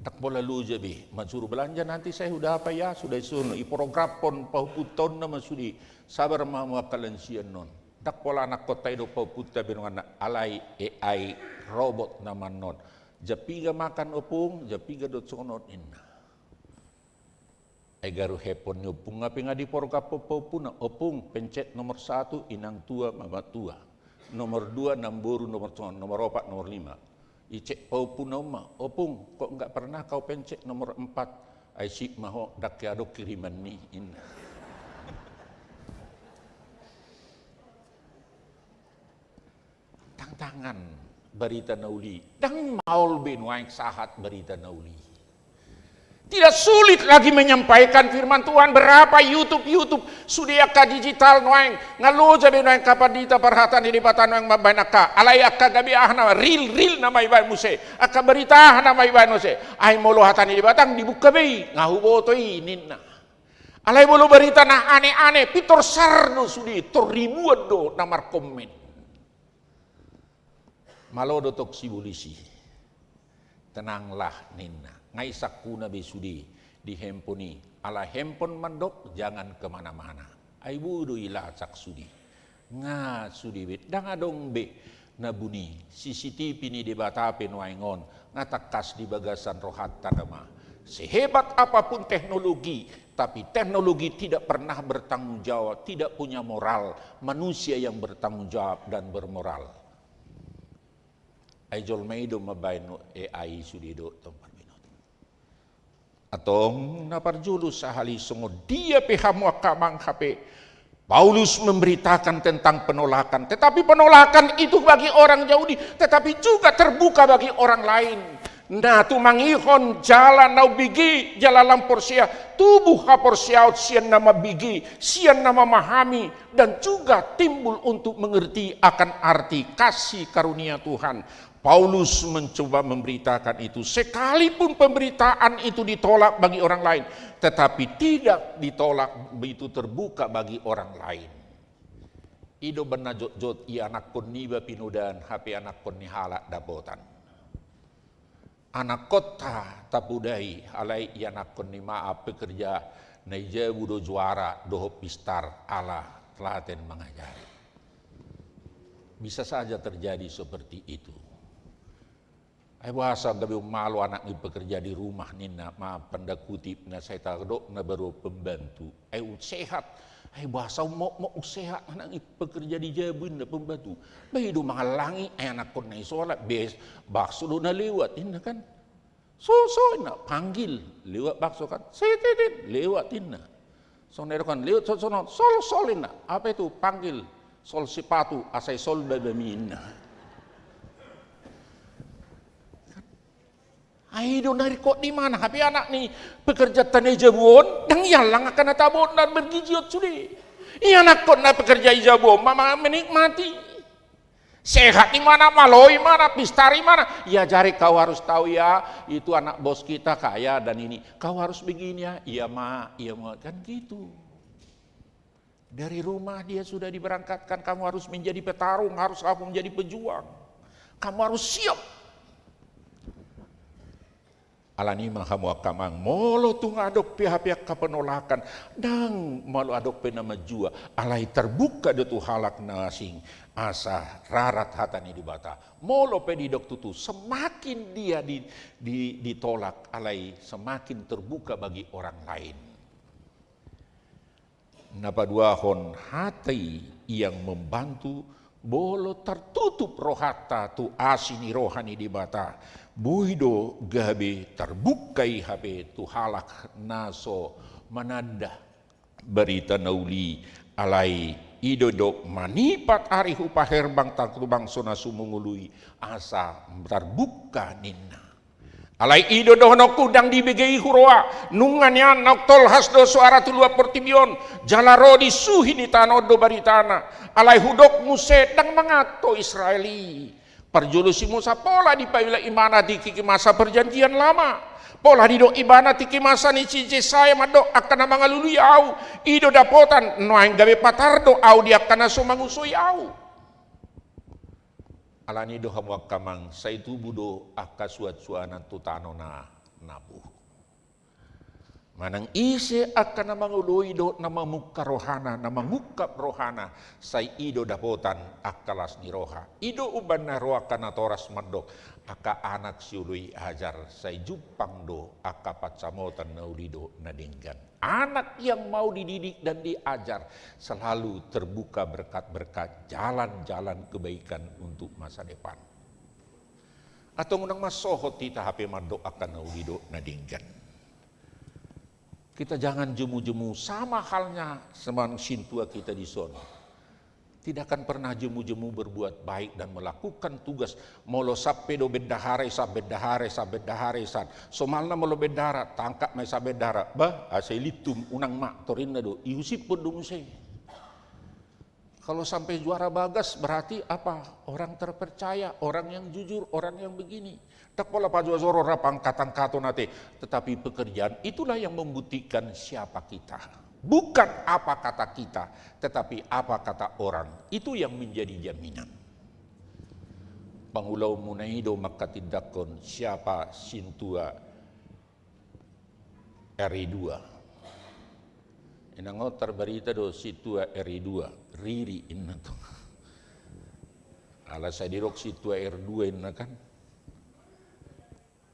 tak bola lu jadi, suruh belanja nanti saya sudah apa ya, sudah suruh iprograpon pahuputon nama sudi sabar mahu kalian sian non. Tak bola anak kota itu pahuputa benungan alai AI robot nama non. Japiga makan opung, japiga dot sonot inna. Egaru hepon opung ngapi ngadi porgapo paupuna opung pencet nomor 1 inang tua mama tua, nomor 2 namboru nomor 4 nomor 5. Icek paupuna uma, opung kok enggak pernah kau pencet nomor 4 aisik maho dak kiado kiriman ni inna. Tangan berita nauli dan maul bin waing sahat berita nauli. Tidak sulit lagi menyampaikan firman Tuhan. Berapa YouTube sudah ka digital noeng ngalo jabe noeng kapadita perhatan di batan noeng mabanaka alay akka gabi ahna real nama iban muse akka berita nama iban muse ay molo hatan di batang dibuka be ngahubo toy ninna alay bolo berita na ane-ane pitor sarno sudi tor ribuan do namar komen malo dotok si polisi tenanglah ninna ngai sakuna besudi di handphone ala handphone mandok jangan kemana-mana ai budu ila sak sudi nga sudi bet dang adong be nabuni CCTV ni di batape waingon ngatakas di bagasan rohat tanama sehebat apapun teknologi tapi teknologi tidak pernah bertanggung jawab tidak punya moral manusia yang bertanggung jawab dan bermoral ai jol maido mabaino AI sudi do tempat atong naparjulu sahali songo dia pehamu akamang HP Paulus memberitakan tentang penolakan tetapi penolakan itu bagi orang Yahudi tetapi juga terbuka bagi orang lain nah tu mangihon jalan nau bigi jalan lampor sia tubuh hapor siaut sian nama bigi sian nama memahami dan juga timbul untuk mengerti akan arti kasih karunia Tuhan. Paulus mencoba memberitakan itu sekalipun pemberitaan itu ditolak bagi orang lain tetapi tidak ditolak begitu terbuka bagi orang lain. Ido benajot-jot i anak kon niba pinudan HP anak kon ni halak dapotan. Anak kota tapudai alai i anak kon ni maaf pekerja naija budo juara doho pistar ala telaten mengajari. Bisa saja terjadi seperti itu. Ay bahasa gabi malu anak ni bekerja di rumah nina ma panda kutip na saya tahu na baru pembantu ay sehat ay bahasa mau sehat anak ni bekerja di jabun na pembantu bayi do menghalangi ay anak kon na isolat bes bakso do na lewat ina kan so na panggil lewat bakso kan setetet lewat ina so kan lewat sol ina apa itu panggil sol sepatu asai sol babamina. Aido dari kok di mana? Tapi anak ni pekerja tanah jabon, dang yalang akan tabon dan bergijiot sudi. Iya anak kok na pekerja jabon, mama menikmati. Sehat di mana, maloi mana, pistari mana? Ya jari kau harus tahu ya, itu anak bos kita kaya dan ini. Kau harus begini ya, iya ma, kan gitu. Dari rumah dia sudah diberangkatkan, kamu harus menjadi petarung, harus kamu menjadi pejuang. Kamu harus siap. Alani mahamu akamang molo tung adok pihak-pihak kepenolakan dang malu adok penama jua alai terbuka detu halak nasing asa rarat hatani dibata molo pedidok tutu semakin dia ditolak alai semakin terbuka bagi orang lain. Napaduahon hati yang membantu bolo tertutup rohata tu asini rohani dibata. Buido gabe terbukai HP tu halak naso mananda berita nauli alai idodok manipat ari hupaher bang taktu bang sona sumungului asa terbuka ninna Alai ido dohono kudang di begei huroa, nunganya naktol hasdo suara tulua portibion, jalaro di suhi di tanodo baritana, alai hudok muse dang mengato Israeli. Perjulusi Musa pola di pawila imana di kiki masa perjanjian lama, pola di do ibana tiki masa ni cici saya mado akan mangalulu yau, ido dapotan noang gabe patardo au dia kana sumanguso yau. Alani do hamwa kamang saitu budo akka suat suanan tutano na nabu. Manang ise akka na mangului do na mamukka rohana na mangukap rohana say ido dapotan akalas ni roha. Ido uban na roha kana toras mandok aka anak siului ajar say jupang do aka patsamotan na ulido na dinggan. Anak yang mau dididik dan diajar selalu terbuka berkat-berkat jalan-jalan kebaikan untuk masa depan. Atau ngunang masohot tita hape mandok akan na ulido na dinggan. Kita jangan jemu-jemu sama halnya semang sintua kita di sono. Tidak akan pernah jemu-jemu berbuat baik dan melakukan tugas. Molo sappe do bedahare sa bedahare sa bedahare sa. Somalna molo bedara tangkap mai sa bedara. Bah asai litum unang mak torinna do iusip pun dong se. Kalau sampai juara bagas berarti apa? Orang terpercaya, orang yang jujur, orang yang begini. Tak pola pajua zoro rapang katang-kato nate. Tetapi pekerjaan itulah yang membuktikan siapa kita. Bukan apa kata kita, tetapi apa kata orang. Itu yang menjadi jaminan. Pangulau munaido maka tindakon siapa sintua RI2. Inang terberita do situa RI2, riri inna to. Ala saya dirok situa R2 inna kan.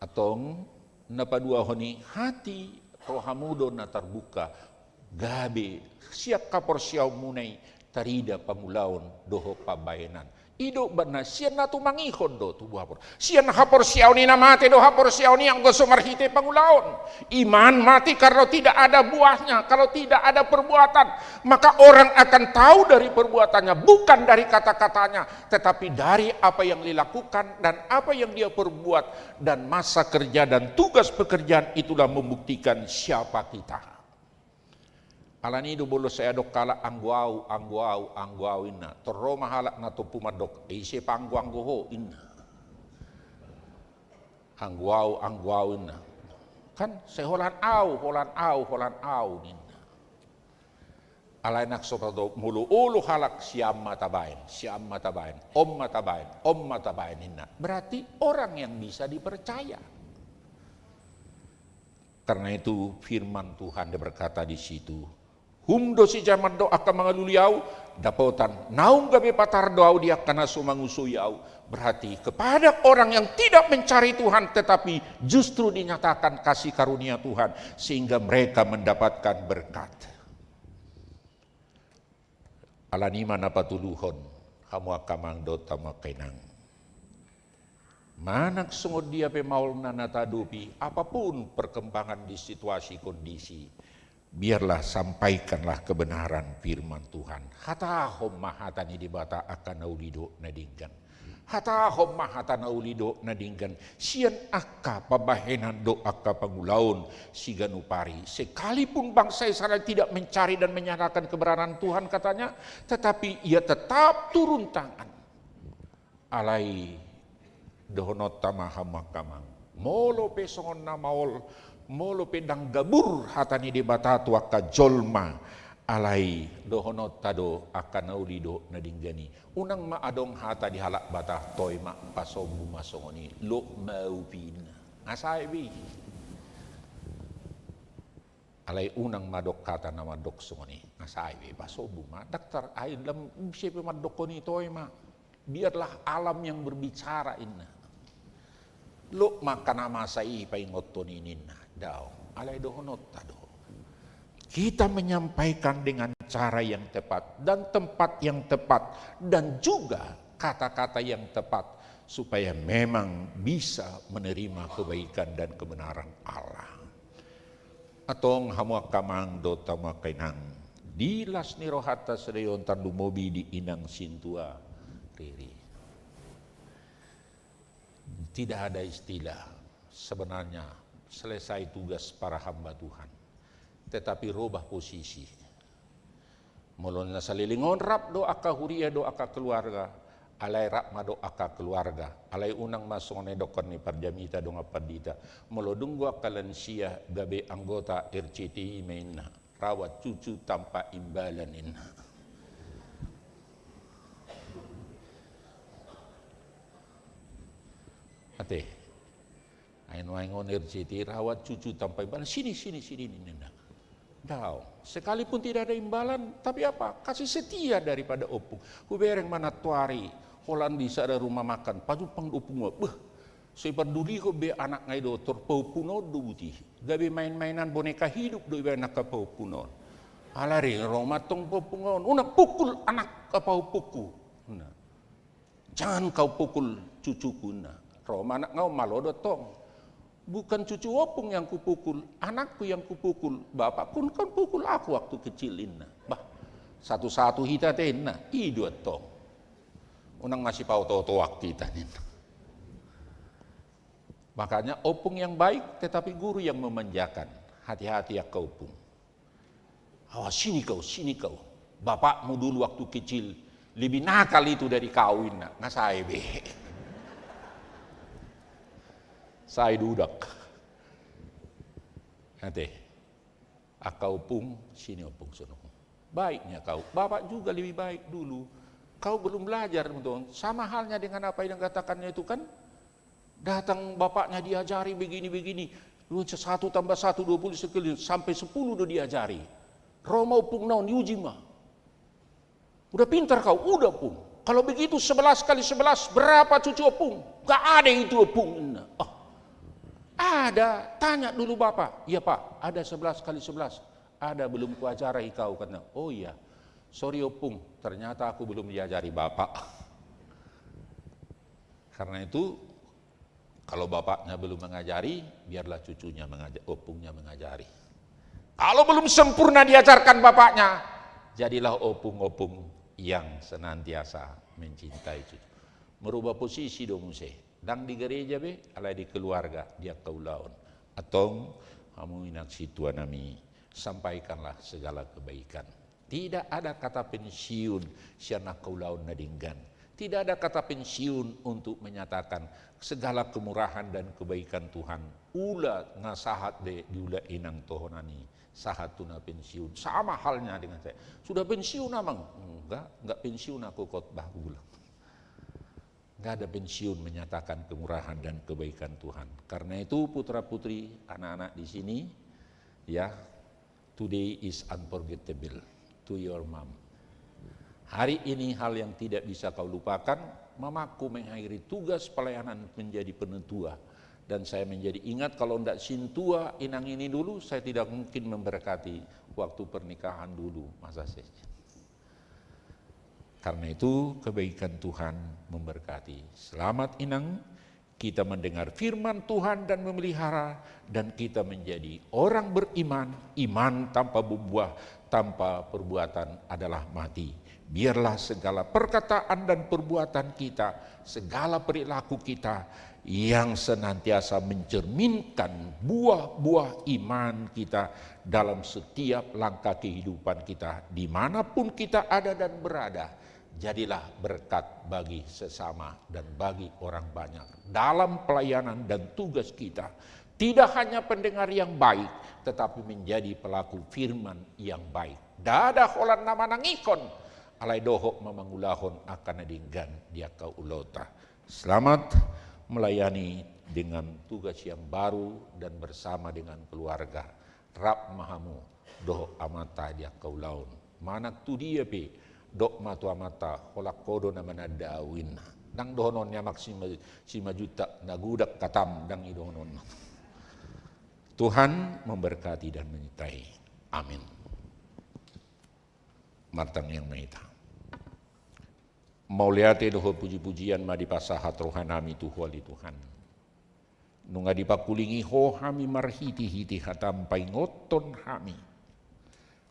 Atong napadua honi hati rohamudo na terbuka. Gabe siap kapor siaw munay tarida pamulaon doho pabayanan. Ido bana siyan na tumangihon do tubuh hapor. Siyan hapor siaw ni namate do hapor siaw ni ang gusto marhite pangulaon. Iman mati karena tidak ada buahnya, kalau tidak ada perbuatan, maka orang akan tahu dari perbuatannya, bukan dari kata-katanya, tetapi dari apa yang dilakukan dan apa yang dia perbuat, dan masa kerja dan tugas pekerjaan itulah membuktikan siapa kita. Alani do bolo saya dok kala angguau inna torro mahalak na to pumadok ise pangguanggo inna angguau inna kan seholan au inna alai nak sopa do mulu ulu halak siam matabain om matabain inna berarti orang yang bisa dipercaya. Karena itu firman Tuhan berkata di situ, humdo si jaman do akan mengaluliau dapotan naung gabe patar doau dia kana sumangusuyau. Berarti kepada orang yang tidak mencari Tuhan tetapi justru dinyatakan kasih karunia Tuhan sehingga mereka mendapatkan berkat. Alani mana patuluhon hamu akamang do tamakenang. Manak sungod dia pe maul nanatadupi apapun perkembangan di situasi kondisi. Biarlah sampaikanlah kebenaran firman Tuhan. Hata homma hata ni dibata akan naulido nadinggan. Hata homma hata naulido nadinggan. Sian akka pabahenan do akka pangulaon siganupari. Sekalipun bangsa Israel tidak mencari dan menyatakan kebenaran Tuhan katanya, tetapi ia tetap turun tangan. Alai dohonot tamaham makamang. Molo pesongon na maol. Molo pedang gabur hatani di batatu akka jolma alai dohono tado akan naulido nadinggani unang maadong hata di halak bata toy ma pasobu masongoni lo maupin asaibi alai unang madok kata nama dok songoni asaibi pasobu ma daktar ain lam siapa madokoni toy ma biarlah alam yang berbicara inna lo makan nama sai paingoton inna dao alai dohonot tado. Kita menyampaikan dengan cara yang tepat dan tempat yang tepat dan juga kata-kata yang tepat supaya memang bisa menerima kebaikan dan kebenaran Allah. Atong hamuak kamang do tamakainang dilas ni rohata sereyon tandumobi di inang sintua riri. Tidak ada istilah sebenarnya selesai tugas para hamba Tuhan. Tetapi robah posisi. Mulon na salilingon rap doa ka huria doa ka keluarga. Alay rap ma doa ka keluarga. Alay unang masone dokon ni parjamita donga padita. Molodunggo akalansia gabe anggota RCTI mainna. Rawat cucu tanpa imbalanin. Ate, ayon RCTI rawat cucu tanpa imbalan. Sini. Dao, sekalipun tidak ada imbalan, tapi apa? Kasih setia daripada opung. Hubereng mana tuari, Holandi ada rumah makan, paju pang opung wah. Saya peduli ko be anak ngai do torpaupuno do buti. Gabe main-mainan boneka hidup do iba anak kapaupuno. Alari Roma tong paupungon, una pukul anak kapaupuku. Jangan kau pukul cucuku na. Roma anak ngau malodo tong. Bukan cucu opung yang kupukul, anakku yang kupukul. Bapak pun kan pukul aku waktu kecilin. Bah, satu-satu hita tena, idu tong. Unang masih pau toto waktu kita nih. Makanya opung yang baik, tetapi guru yang memanjakan. Hati-hati ya kau opung. Awas sini kau. Bapakmu dulu waktu kecil lebih nakal itu dari kawin, ngasai be. Saya dudak. Nanti, akau pung, sini opung sono. Baiknya kau, bapak juga lebih baik dulu. Kau belum belajar, betul. Sama halnya dengan apa yang katakannya itu kan. Datang bapaknya diajari begini-begini. 1 tambah 1, 20 sekali, sampai 10 udah diajari. Roma opung naon, diuji mah. Udah pintar kau, udah pung. Kalau begitu 11 kali 11, berapa cucu opung? Gak ada itu opung. Ada, tanya dulu bapak. Iya pak, ada 11 kali 11. Ada, belum kuajarai kau. Kata, oh iya, sorry opung, ternyata aku belum diajari bapak. Karena itu, kalau bapaknya belum mengajari, biarlah cucunya mengajari, opungnya mengajari. Kalau belum sempurna diajarkan bapaknya, jadilah opung-opung yang senantiasa mencintai cucu. Merubah posisi dong museh. Dang di gereja be, alai di keluarga dia kaulaun. Atau kamu inak situa nami, sampaikanlah segala kebaikan. Tidak ada kata pensiun siana kaulaun nadinggan. Tidak ada kata pensiun untuk menyatakan segala kemurahan dan kebaikan Tuhan. Ula ngasahat de diula inang tohonani, sahat tuna pensiun. Sama halnya dengan saya. Sudah pensiun amang? Enggak pensiun aku khotbah ulang. Enggak ada pensiun menyatakan kemurahan dan kebaikan Tuhan. Karena itu putra-putri, anak-anak di sini, ya, today is unforgettable to your mom. Hari ini hal yang tidak bisa kau lupakan, mamaku mengakhiri tugas pelayanan menjadi penetua. Dan saya menjadi ingat kalau tidak sintua inang ini dulu, saya tidak mungkin memberkati waktu pernikahan dulu masa saya. Karena itu kebaikan Tuhan memberkati. Selamat inang, kita mendengar firman Tuhan dan memelihara, dan kita menjadi orang beriman. Iman tanpa buah, tanpa perbuatan adalah mati. Biarlah segala perkataan dan perbuatan kita, segala perilaku kita yang senantiasa mencerminkan buah-buah iman kita dalam setiap langkah kehidupan kita, dimanapun kita ada dan berada. Jadilah berkat bagi sesama dan bagi orang banyak dalam pelayanan dan tugas kita. Tidak hanya pendengar yang baik, tetapi menjadi pelaku firman yang baik. Dada holan nama nangikon, alai dohok memangulahon akan adinggan dia kau ulota. Selamat melayani dengan tugas yang baru dan bersama dengan keluarga. Rap mahamu dohok amata dia kau laun. Manak tu dia pe. Dok matu amata holak kodo na manadawin dang dohonon ya maksima 5 juta nagudak katam dang idohonon. Tuhan memberkati dan menyertai. Amin. Martang yang maita. Mauliate doho puji-pujian ma dipasahat rohanami tuhwali Tuhan. Nunga dipakulingi ho hami marhiti-hiti hatam paingoton hami.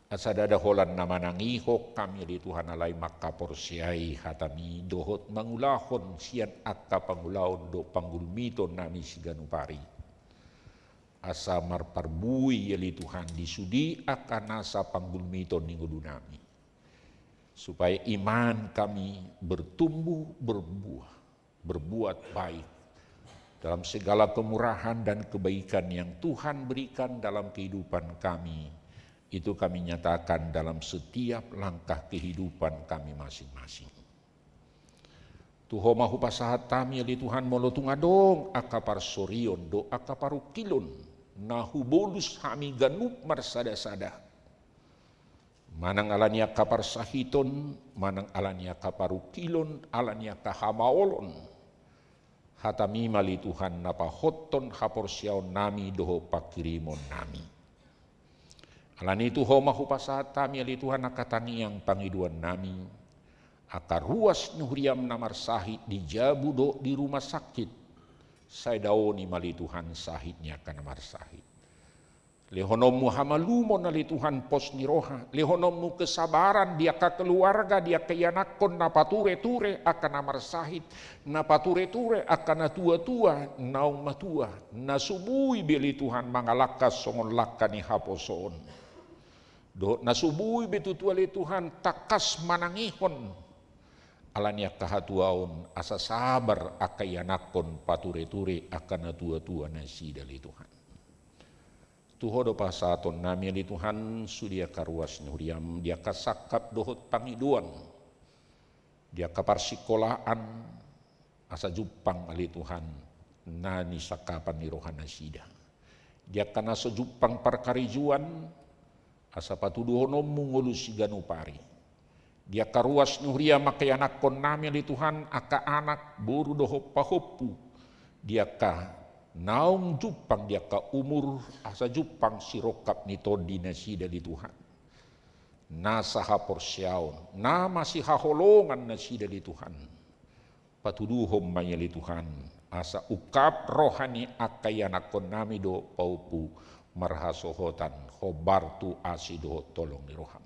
Asadada holan nama nangihok kami di Tuhan alai maka porsiai hatami dohot mangulahon sian akka pangulahon do panggulmito nami siganupari. asa marparbui yali Tuhan disudi akan asa panggulmiton ningudu nami. Supaya iman kami bertumbuh berbuat baik dalam segala kemurahan dan kebaikan yang Tuhan berikan dalam kehidupan kami. Itu kami nyatakan dalam setiap langkah kehidupan kami masing-masing. Tuho mahu pasahat tami ali Tuhan molotung adong akapar sorion do akaparu kilon nahu bolus kami ganup marsada-sada. Manang alania kapar sahiton, manang alania kaparu kilon, alania kahamaolon. Hatami mali Tuhan napa hoton haporsiaon nami doho pakirimon nami. Alani itu homa hupasahat tami ali Tuhan nakatani yang pangiduan nami. Akar ruas nuhriam namar sahid di jabu do di rumah sakit. Saya daoni mali Tuhan sahidnya kan namar sahid. Lehonommu hamalumon ali Tuhan pos niroha. Lehonommu kesabaran dia ke keluarga, dia ke yanakon napature-ture akan amar sahid. Napature-ture akan tua-tua, naung matua. Nasubui beli Tuhan mangalakas songon lakani haposon. Do nasubui betutu ali Tuhan takas manangihon. Alania kahatuaon asa sabar akayanakon pature-ture akan tua-tua nasi dari Tuhan. Tuhodo pasaton nami ali Tuhan sudia karuas nuriam dia kasakap dohot pangiduan dia kapar sikolaan asa jupang ali Tuhan nani sakapan ni rohana sida dia kana sejupang parkarijuan asa patuduhonom mungulu siganupari dia karuas nuriam makayanakon nami ali Tuhan aka anak buru doho pahopu dia ka naung jupang dia ka umur asa jupang sirokap ni todi nasi dari Tuhan. Nasa haporsiaon, na masih haholongan nasi dari Tuhan. Patuduhom mayali Tuhan, asa ukap rohani akayanakon nami do paupu marhasohotan, hobartu asido tolong ni roham.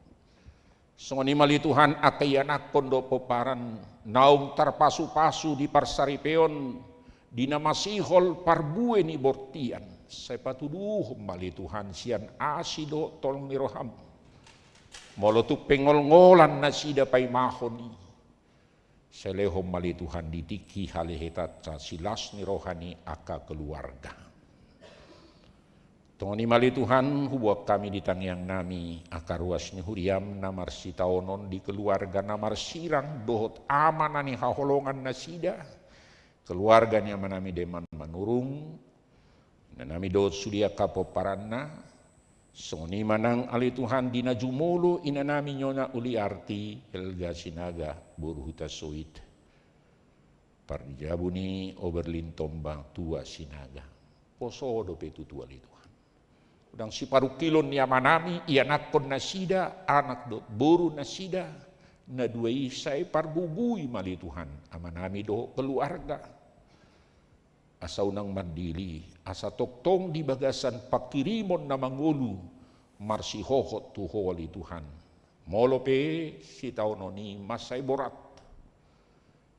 Songoni mali Tuhan akayanakon do peparan, naung tarpasu-pasu di parsaripeon, dina masihol parbue ni bortian saya patuduh mali Tuhan sian asido tolong ni roham molotuk pengol-ngolan nasida pai mahoni selehom mali Tuhan ditiki halehetat silas ni rohani aka keluarga tongoni mali Tuhan hubuak kami di tangiang nami aka ruas ni huriam namar sitaonon di keluarga namar sirang dohot amanani haholongan nasida keluarganya manami deman manurung nanami dot sudia kapo paranna soni manang ali Tuhan dina jumulu inanami nyona uli arti Helga Sinaga buruhuta soit parjabuni oberlin tombang tua Sinaga posodo petutu ali Tuhan udang si paru kilon ya manami ianakon nasida anak do buru nasida na duai sai parbubui mali Tuhan amanami do keluarga asa unang mandili asa toktong di bagasan pakirimon na mangulu marsihohot tuho ali Tuhan molope si taunoni masai borat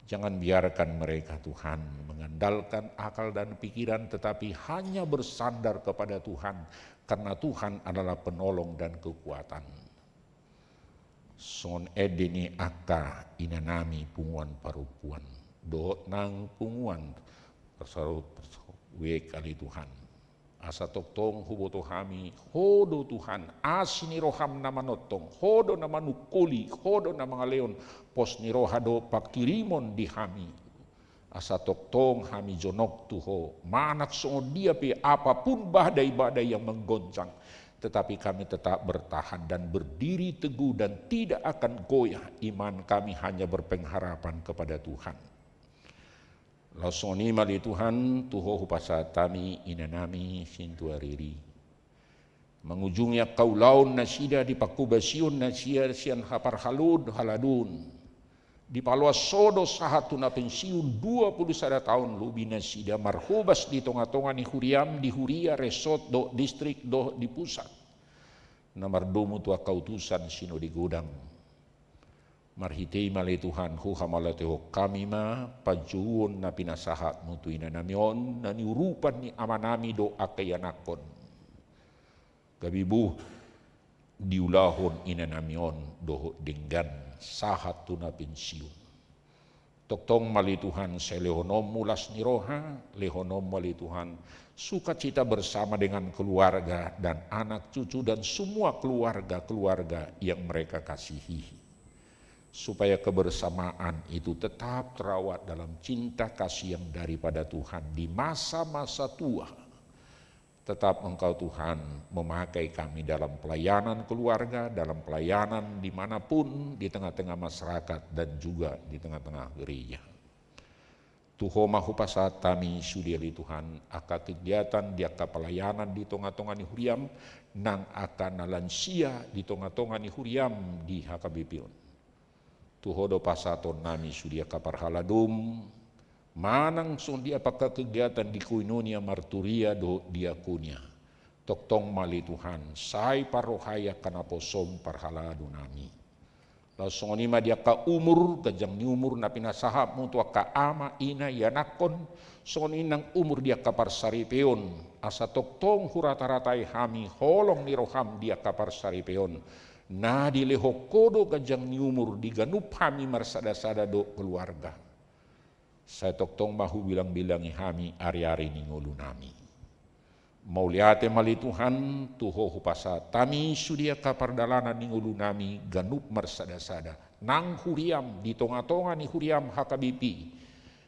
jangan biarkan mereka Tuhan mengandalkan akal dan pikiran tetapi hanya bersandar kepada Tuhan karena Tuhan adalah penolong dan kekuatan. Son edeni aka inanami punguan parupuan do nang punguan persarut wek kali Tuhan asa toktong huboto hami hodo Tuhan asini roham nama notong hodo nama nukuli hodo nama ngaleon pos ni rohado pakirimon di hami asa toktong hami jonok tuho manak songo dia pe apapun badai-badai yang menggoncang tetapi kami tetap bertahan dan berdiri teguh dan tidak akan goyah. Iman kami hanya berpengharapan kepada Tuhan. Lausoni mali Tuhan, tuho hupasatami inanami sintuariri. Mengujungnya kaulaun nasida di pakubasion nasia sian hapar halud haladun. Di paluas sodo sahatuna pensiun 21 tahun lubi nasida marhubas di tonga-tonga ni huriam di huria resort do distrik do di pusat. Namar domu tua kautusan sino di godang. Marhitei male Tuhan hu hamalateo kami ma pajuon na pinasahat mo tuina namion na niurupan ni amanami do akayanakon. Gabibu diulahon ina namion do denggan sahat tu na pensiun. Toktong mali Tuhan saya lehonom mulas ni roha, lehonom mali Tuhan sukacita bersama dengan keluarga dan anak cucu dan semua keluarga-keluarga yang mereka kasihi. Supaya kebersamaan itu tetap terawat dalam cinta kasih yang daripada Tuhan di masa-masa tua. Tetap Engkau Tuhan memakai kami dalam pelayanan keluarga, dalam pelayanan dimanapun, di tengah-tengah masyarakat dan juga di tengah-tengah gereja. Tuho mahupasat kami sudiali Tuhan, aka kegiatan di aka pelayanan di tengah-tengah ni huriam, nang aka nalansia di tengah-tengah ni huriam di HKBP. Tuhodo pasaton nami sudia kaparhaladum, manang sun dia apakah kegiatan di koinonia marturia do diakunia. Toktong mali Tuhan, sai parohaya kanaposom parhaladu nami. Langsung nima dia ka umur, gajang ni umur na pinasahap mo tua ka ama ina yanakon, son inang umur dia kaparsaripeon, asa toktong hurata-ratai hami holong ni roham dia kaparsaripeon. Na dilehokodo gajang ni umur diganup hami marsada-sada do keluarga. Saya toktong mahu bilang-bilangi hami ari-ari ni ngulu nami. Mau liate mali Tuhan tuho hupasa tami sudia kapardalanan ni ngulu nami ganup marsada-sada. Nang huriam di tonga-tonga ni huriam HKBP.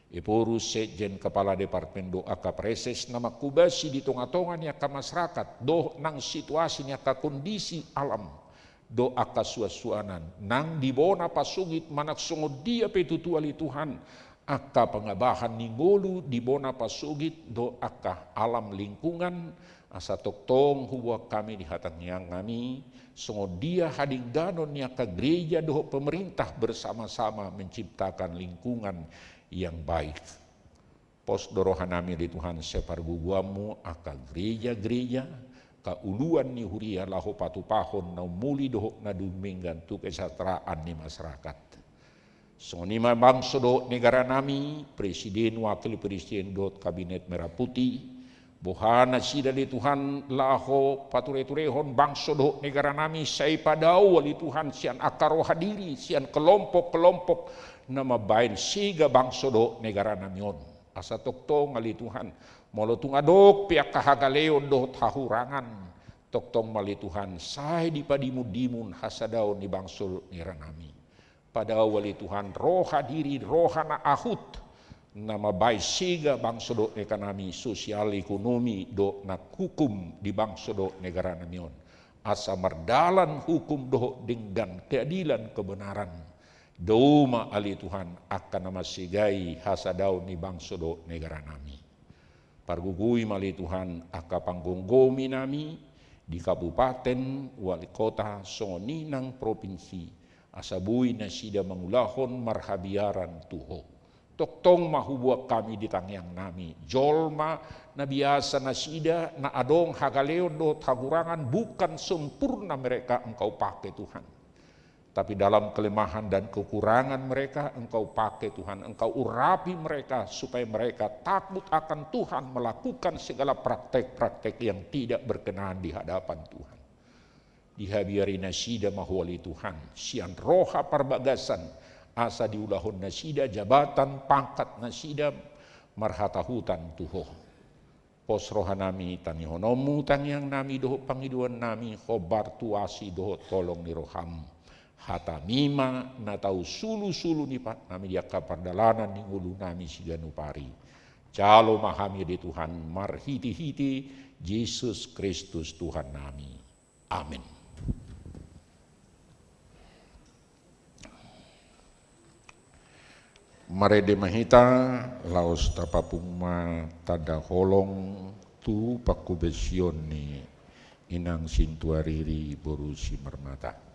Iporu sekjen kepala departemen do aka preses nama kubasi di tonga-tonga ni aka masyarakat. Do nang situasi ni aka kondisi alam. Do aka suasuanan nang dibona pasungit manak sungod dia petutuali Tuhan aka pengabahan ni ngolu dibona pasugit do aka alam lingkungan asa toktong huwa kami di hatang yang kami sungod dia hading danon ni aka gereja do pemerintah bersama-sama menciptakan lingkungan yang baik. Pos dorohanami di Tuhan separguguamu aka gereja-gereja kauluan ni huria laho patupahon na muli dohok na duminggan tu kesejahteraan ni masyarakat. So ni bangsa do negara nami, presiden wakil presiden do kabinet merah putih, bohana sida di Tuhan laho pature-turehon bangsa do negara nami say padau wali Tuhan sian akaro hadiri, sian kelompok-kelompok nama bain siga bangsa do negara namion. Asa toktong ali Tuhan molotung adok pihak kahagaleon do tahurangan toktong mali Tuhan say di padimu-dimun hasadao ni bangsul ni ranami pada wali Tuhan roha diri roha na ahut nama baik siga bangsa do ekonomi sosial ekonomi do na hukum di bangsa do negara namion asa mardalan hukum do dengan keadilan kebenaran doma ali Tuhan akan nama sigai hasadao ni bangsa do negara nami. Pargugui mali Tuhan aka panggonggomi nami di kabupaten wali kota songinang provinsi asabui na sida mangulahon marhabiaran tuho. Toktong mahubuak kami di tangyang nami. Jolma na biasa na sida na adong hagaleon do tagurangan bukan sempurna mereka engkau pakai Tuhan. Tapi dalam kelemahan dan kekurangan mereka engkau pakai Tuhan. Engkau urapi mereka supaya mereka takut akan Tuhan. Melakukan segala praktek-praktek yang tidak berkenan di hadapan Tuhan. Dihabiari nasida mahwali Tuhan. Sian roha perbagasan. Asa diulahun nasida jabatan pangkat nasida marhatahutan tuho. Pos rohanami tanihonomu tangyang nami doho pangiduan nami. Khobar tuasi doho tolong ni roham. Hata mima na tau sulu-sulu ni pak nami dia kapardalanan ni ngulu nami siganupari. Calo mahami di Tuhan marhiti-hiti Yesus Kristus Tuhan nami. Amin. Marede mahita laos tapapuma tada holong tu pakubesion ni inang sintuariri borusi marmata.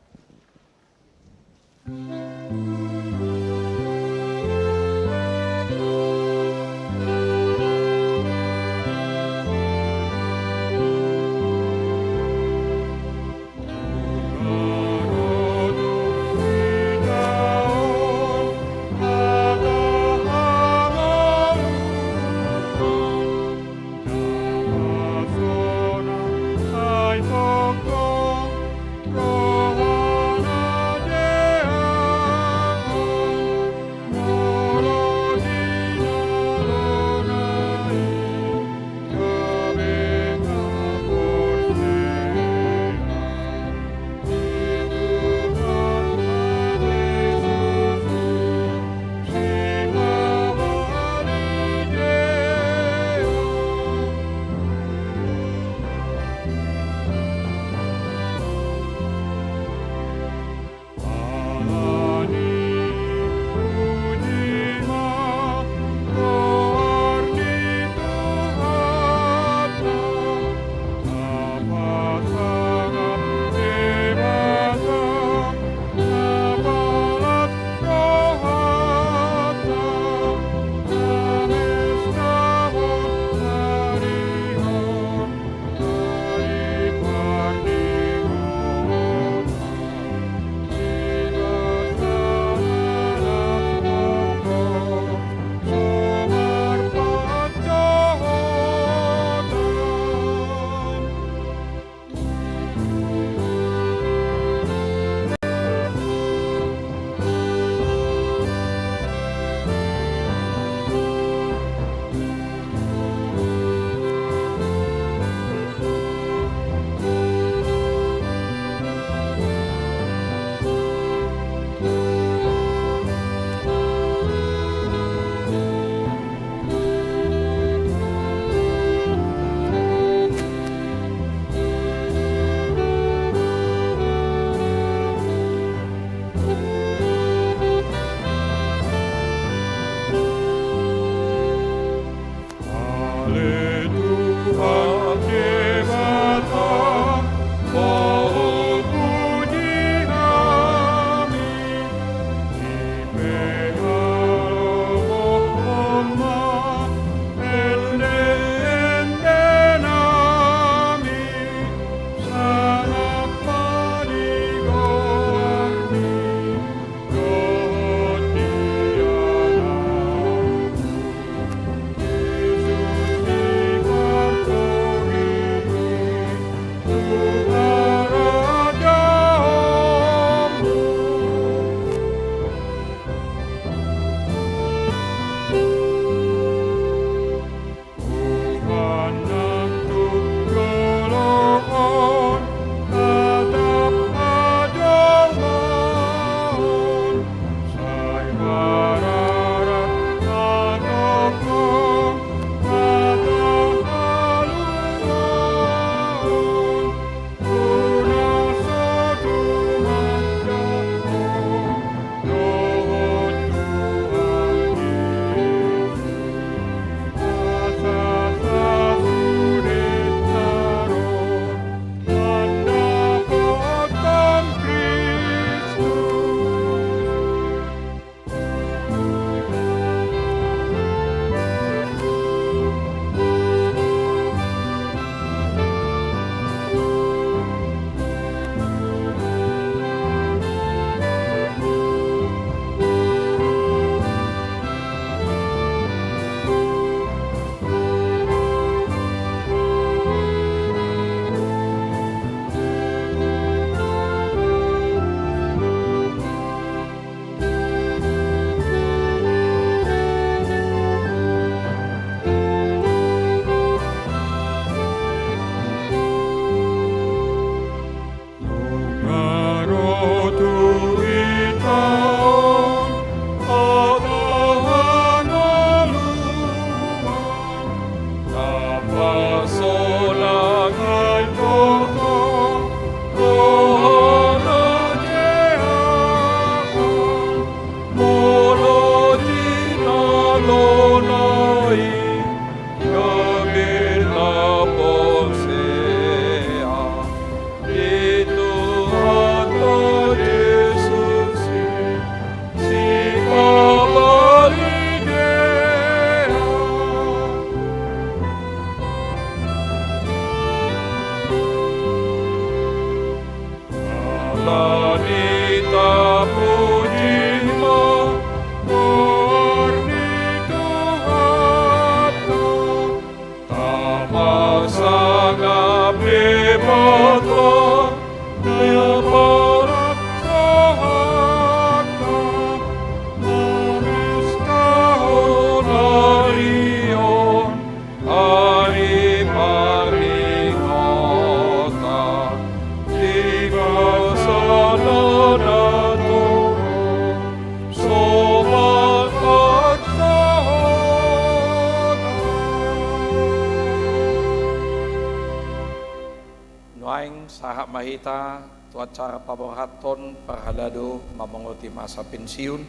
kita tu acara paboraton parhalado mamongoti masa pensiun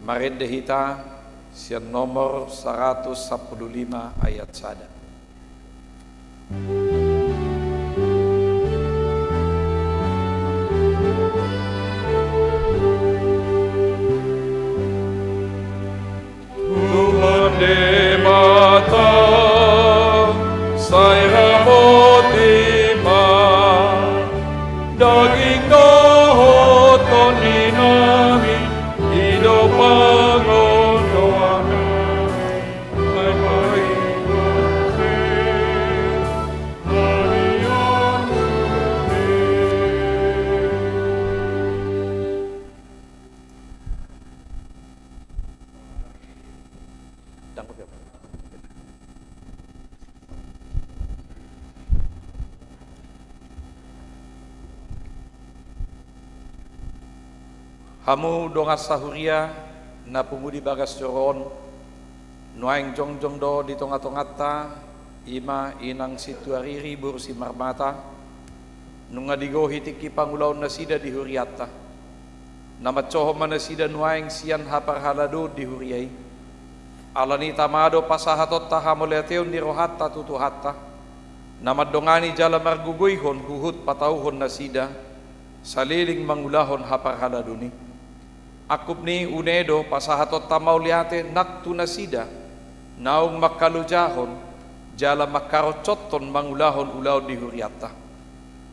marende hita sian nomor 115 ayat sada. Tuhan di mata saya motima daging dohoton dinami hidup pangodoana Hamu dongas sahuria na pumudi bagas coron nuaing jongjong do di tonga-tongata ima inang situariri bursi marmata nunga digohi tiki pangulaon na sida di huriata namat coho mana sida nuaing sian hapar halado di huriai alani tamado pasahatot tahamoleteon di rohata tutuhata namat dongani jala marguguihon huhut patauhon na sida saliling mangulahon hapar haladuni akup ni unedo pasahatot tamauliate naktu nasida naung makalujahon jala makarocoton mangulahon ulau di huriata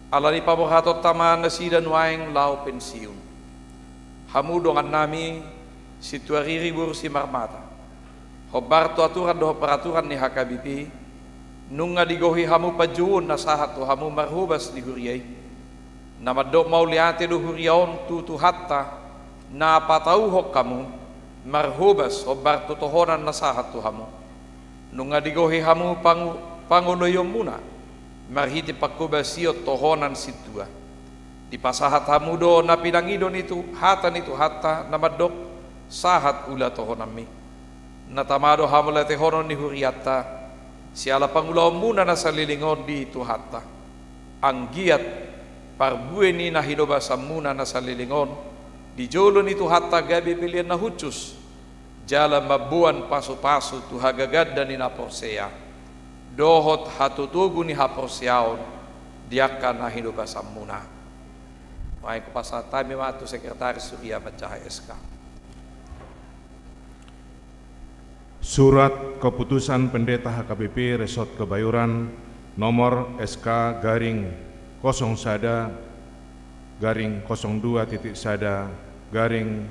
alani pabohatot tama nasida nuaing lau pensiun hamu dongan nami situariri bursi marmata hobarto aturan doho peraturan ni HKBP nunga digohi hamu pajuun nasahat tu hamu marhubas di huriai namadok mauliate do huriaon tutu hatta na patau hok kamu marhubas obar tutohonan nasahat tu hamu nunga digohi hamu pangunoyom muna marhiti pakubasiot tohonan situa di pasahat hamu do na pinangidon itu hata namadok sahat ula tohonami natamado hamu late honon ni huriata siala pangulom muna na salilingon di itu hatta anggiat parbueni na hinobasa muna na salilingon di jolon itu hatta gabi pilihan na hucus jala mabuan pasu-pasu tu hagagad dan inaporsea dohot hatutugu ni haporseaon diakan na hinobasa muna may kupasatay matu Sekretaris Surya Macahay SK. Surat Keputusan Pendeta HKBP Resort Kebayoran nomor SK garing 0 sada garing 02 titik sada garing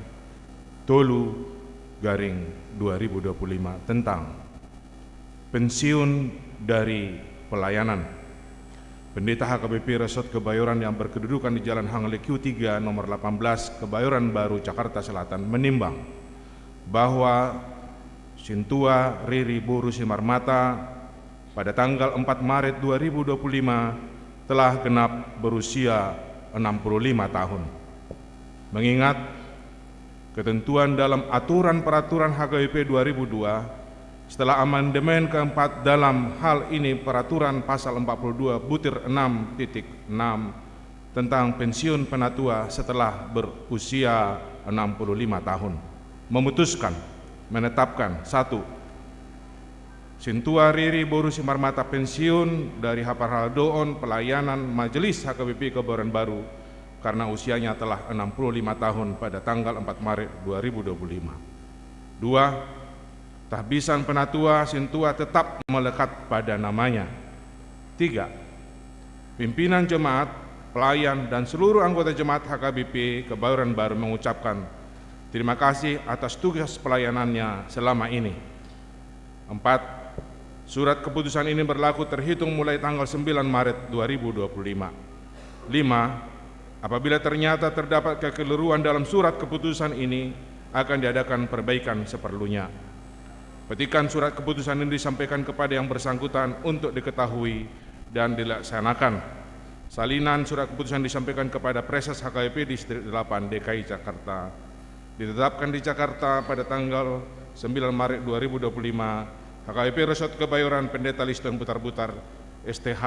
tolu garing 2025 tentang pensiun dari pelayanan. Pendeta HKBP Resort Kebayoran yang berkedudukan di Jalan Hanglekiu 3 nomor 18 Kebayoran Baru Jakarta Selatan menimbang bahwa Sintua Riri Boru Simarmata pada tanggal 4 Maret 2025 telah genap berusia 65 tahun. Mengingat ketentuan dalam aturan peraturan HKBP 2002 setelah amandemen keempat dalam hal ini peraturan pasal 42 butir 6.6 tentang pensiun penatua setelah berusia 65 tahun memutuskan menetapkan 1. Sintua Riri Boru Simarmata pensiun dari Haparhaldoon pelayanan Majelis HKBP Kebayoran Baru karena usianya telah 65 tahun pada tanggal 4 Maret 2025. 2. Tahbisan penatua Sintua tetap melekat pada namanya. 3. Pimpinan jemaat, pelayan dan seluruh anggota jemaat HKBP Kebayoran Baru mengucapkan terima kasih atas tugas pelayanannya selama ini. 4. Surat keputusan ini berlaku terhitung mulai tanggal 9 Maret 2025. 5. Apabila ternyata terdapat kekeliruan dalam surat keputusan ini, akan diadakan perbaikan seperlunya. Petikan surat keputusan ini disampaikan kepada yang bersangkutan untuk diketahui dan dilaksanakan. Salinan surat keputusan disampaikan kepada Preses HKBP Distrik 8 DKI Jakarta. Ditetapkan di Jakarta pada tanggal 9 Maret 2025. HKBP Resort Kebayoran Pendeta Liston Butar-Butar STH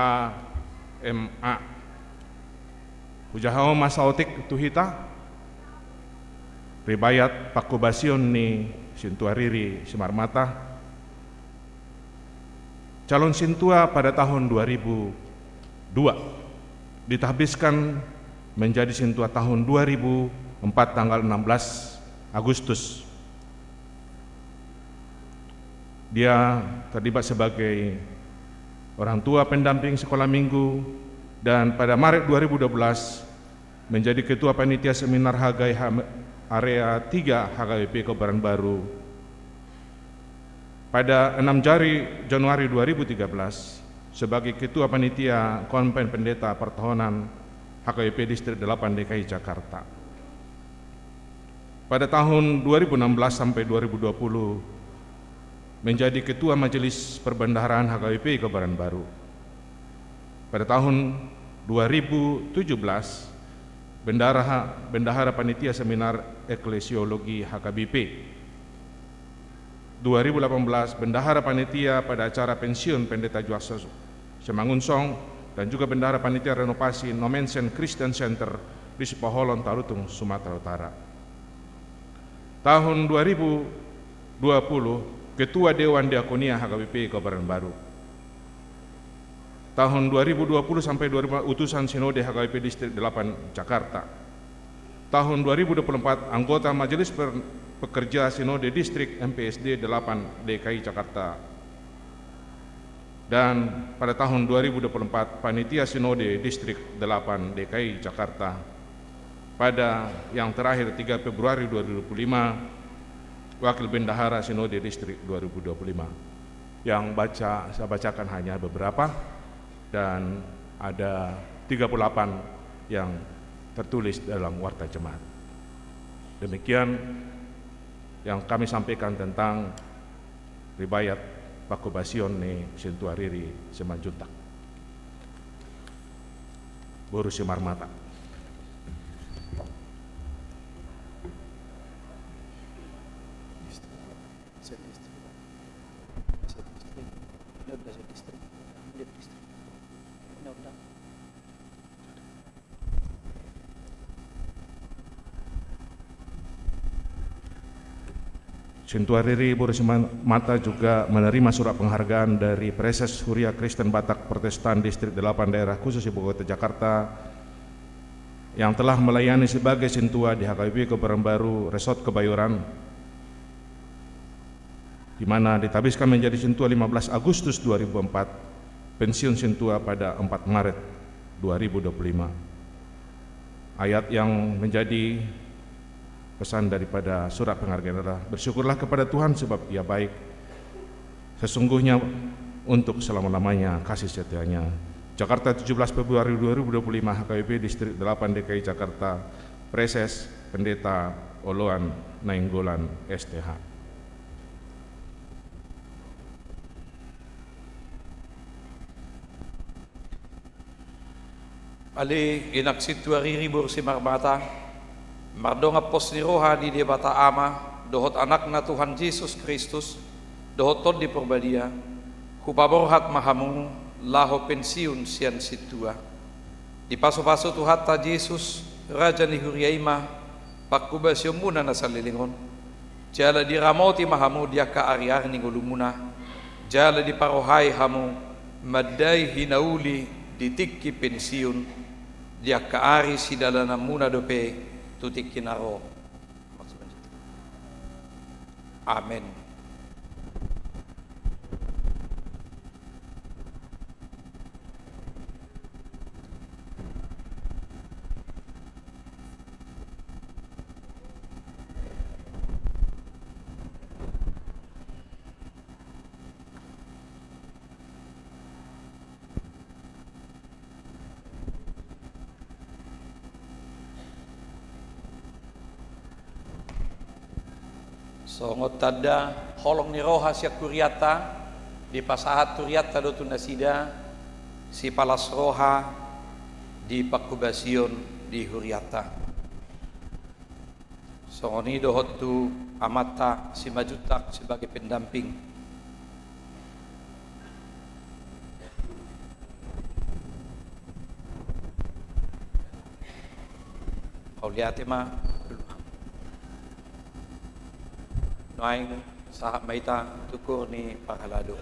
MA. Ujahao masaotik tuhita, ribayat pakubasion ni Sintuariri Simarmata, calon Sintua pada tahun 2002 ditahbiskan menjadi Sintua tahun 2004 tanggal 16 Agustus. Dia terlibat sebagai orang tua pendamping sekolah minggu dan pada Maret 2012 menjadi Ketua Panitia Seminar Hagai Area 3 HKBP Kebayoran Baru. Pada 6 Januari 2013 sebagai Ketua Panitia Konven Pendeta Pertahanan HKBP Distrik 8 DKI Jakarta. Pada tahun 2016 sampai 2020 menjadi Ketua Majelis Perbendaharaan HKBP Kebayoran Baru. Pada tahun 2017 Bendahara Panitia Seminar Eklesiologi HKBP. 2018 Bendahara Panitia pada acara pensiun Pendeta Juasa Semangunsong dan juga Bendahara Panitia Renovasi Nomensen Christian Center di Sipaholon, Tarutung, Sumatera Utara. Tahun 2020 Ketua Dewan Diakonia HKBP Kebayoran Baru. Tahun 2020 sampai 2024 Utusan Sinode HKBP Distrik 8 Jakarta. Tahun 2024 Anggota Majelis Pekerja Sinode Distrik MPSD 8 DKI Jakarta. Dan pada tahun 2024 Panitia Sinode Distrik 8 DKI Jakarta. Pada yang terakhir 3 Februari 2025 Wakil Bendahara Sinode Distrik 2025. Yang saya bacakan hanya beberapa dan ada 38 yang tertulis dalam Warta Jemaat. Demikian yang kami sampaikan tentang ribayat pakubasion ni Sintuariri Simanjuntak. Boru Simarmata. Sintuariri Boru Simarmata juga menerima surat penghargaan dari Preses Huria Kristen Batak Protestan Distrik 8 Daerah Khusus Ibu Kota Jakarta yang telah melayani sebagai Sintua di HKBP Kebayoran Baru Resort Kebayoran, di mana ditabiskan menjadi Sintua 15 Agustus 2004, pensiun Sintua pada 4 Maret 2025. Ayat yang menjadi pesan daripada surat penghargaan adalah bersyukurlah kepada Tuhan sebab Ia baik, sesungguhnya untuk selama-lamanya kasih setianya. Jakarta 17 Februari 2025 HKBP Distrik 8 DKI Jakarta, Preses Pendeta Oloan Nainggolan STH. Ali inak Sintuariri Boru Simarmata, mardong apos ni roha di debata ama, dohot anak na Tuhan Yesus Kristus, dohot tod di perbadia, hupaborhat mahamu, laho pensiun sian situa. Di paso-paso Tuhan ta Yesus, Raja ni Huriaima, pakubasyo muna na sa lilingon. Jala di ramoti mahamu dia ka ariar ni ngulumuna, jala di parohay hamu, maday hinauli ditikki pensiun, dia kaari si dalana muna dope tutik kinaro. Amen. Songot tada holong ni roha siya kuryata di pasahat kuryata do tunasida si palas roha di pakubasion di huryata. Songoni dohot tu amata si majutak sebagai pendamping. Kauliatema noaing sa maita tukur ni pakalado.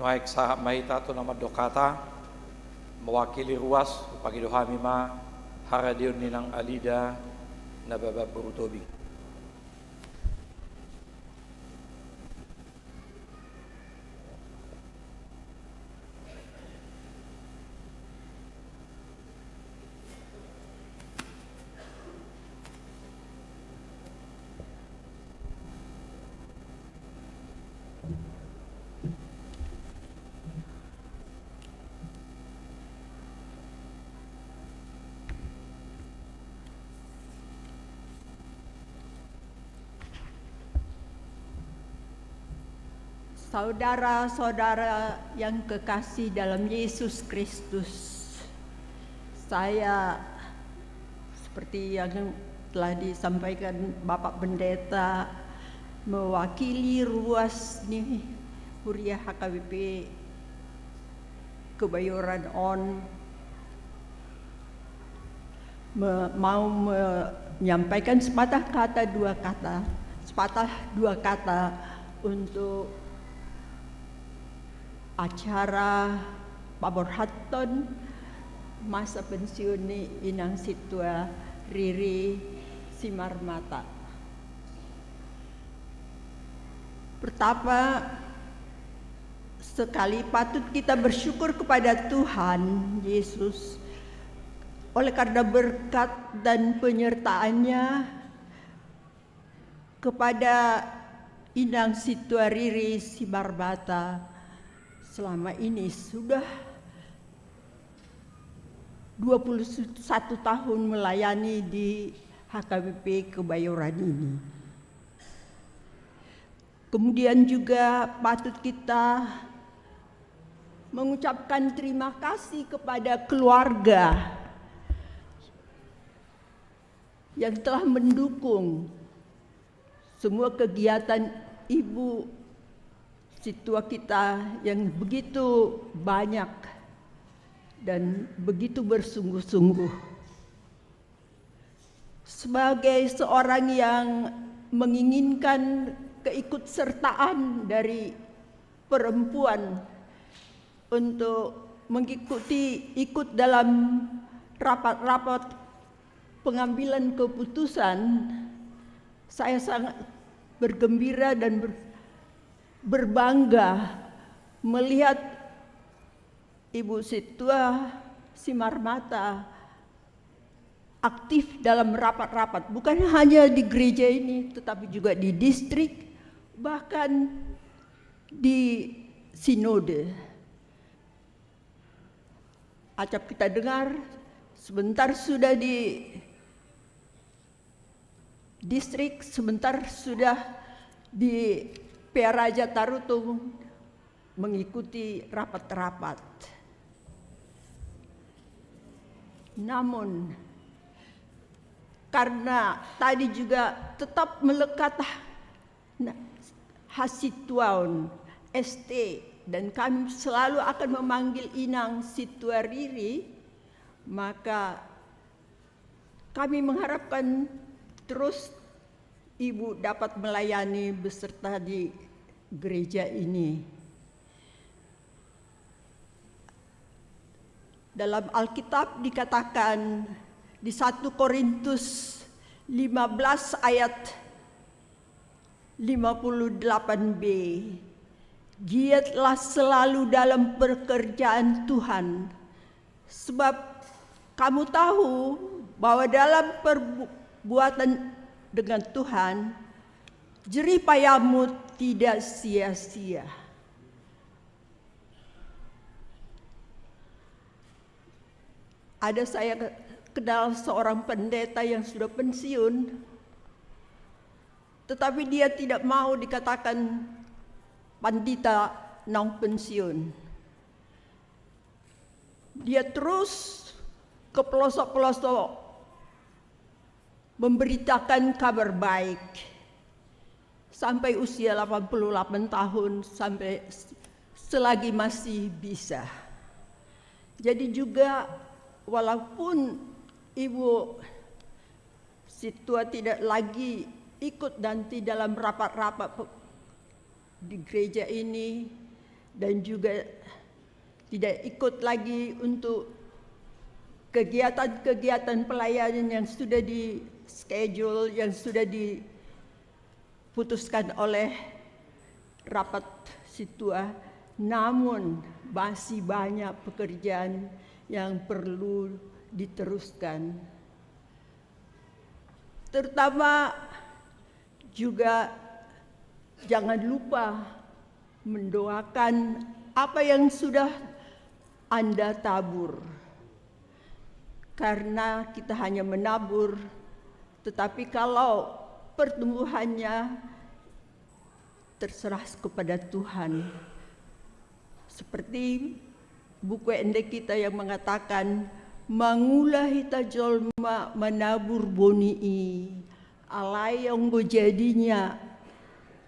Noaik sahab mahita tu nama dokata mewakili ruas pagi dohami ma haradion ninang alida na baba berutobi. Saudara-saudara yang kekasih dalam Yesus Kristus, saya seperti yang telah disampaikan Bapak Pendeta mewakili ruas nih Huriah HKBP Kebayoran On mau menyampaikan sepatah dua kata untuk acara Pabor Hatton masa pensiun Inang Situa Riri Simarmata. Pertama sekali patut kita bersyukur kepada Tuhan Yesus oleh karena berkat dan penyertaannya kepada Inang Situa Riri Simarmata. Selama ini sudah 21 tahun melayani di HKBP Kebayoran ini. Kemudian juga patut kita mengucapkan terima kasih kepada keluarga yang telah mendukung semua kegiatan Ibu Situa kita yang begitu banyak dan begitu bersungguh-sungguh. Sebagai seorang yang menginginkan keikutsertaan dari perempuan untuk ikut dalam rapat-rapat pengambilan keputusan, saya sangat bergembira dan berbangga melihat Ibu Situa Simarmata aktif dalam rapat-rapat, bukan hanya di gereja ini, tetapi juga di distrik, bahkan di sinode. Acap kita dengar, sebentar sudah di distrik, sebentar sudah di PA Raja Tarutung mengikuti rapat-rapat. Namun karena tadi juga tetap melekat Hasituaun ST dan kami selalu akan memanggil Inang Situa Riri, maka kami mengharapkan terus Ibu dapat melayani beserta di gereja ini. Dalam Alkitab dikatakan di 1 Korintus 15 ayat 58b, giatlah selalu dalam pekerjaan Tuhan, sebab kamu tahu bahwa dalam perbuatan dengan Tuhan, jerih payahmu tidak sia-sia. Ada saya kenal seorang pendeta yang sudah pensiun, tetapi dia tidak mau dikatakan pandita non pensiun. Dia terus ke pelosok-pelosok memberitakan kabar baik sampai usia 88 tahun, sampai selagi masih bisa. Jadi juga walaupun Ibu Situa tidak lagi ikut nanti dalam rapat-rapat di gereja ini, dan juga tidak ikut lagi untuk kegiatan-kegiatan pelayanan yang sudah di schedule, yang sudah diputuskan oleh rapat Situa. Namun masih banyak pekerjaan yang perlu diteruskan. Terutama juga jangan lupa mendoakan apa yang sudah Anda tabur. Karena kita hanya menabur, tetapi kalau pertumbuhannya terserah kepada Tuhan. Seperti buku endek kita yang mengatakan, mangulah hita jolma menabur bonii, alai yang jadinya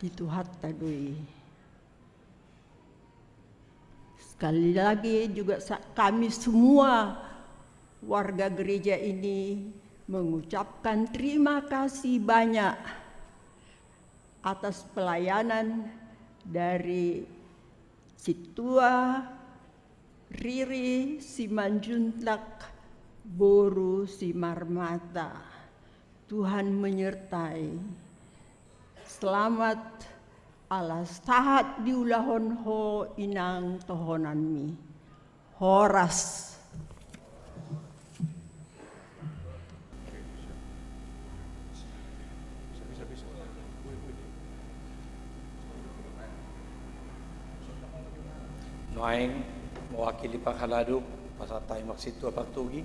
itu hatta doi. Sekali lagi juga kami semua warga gereja ini mengucapkan terima kasih banyak atas pelayanan dari Situa, Riri, Simanjuntak, Boru, Simarmata. Tuhan menyertai. Selamat alas tahat diulahon ho inang tohonanmi. Horas. Noaing mewakili Panghalado pasatay Situa Partugi.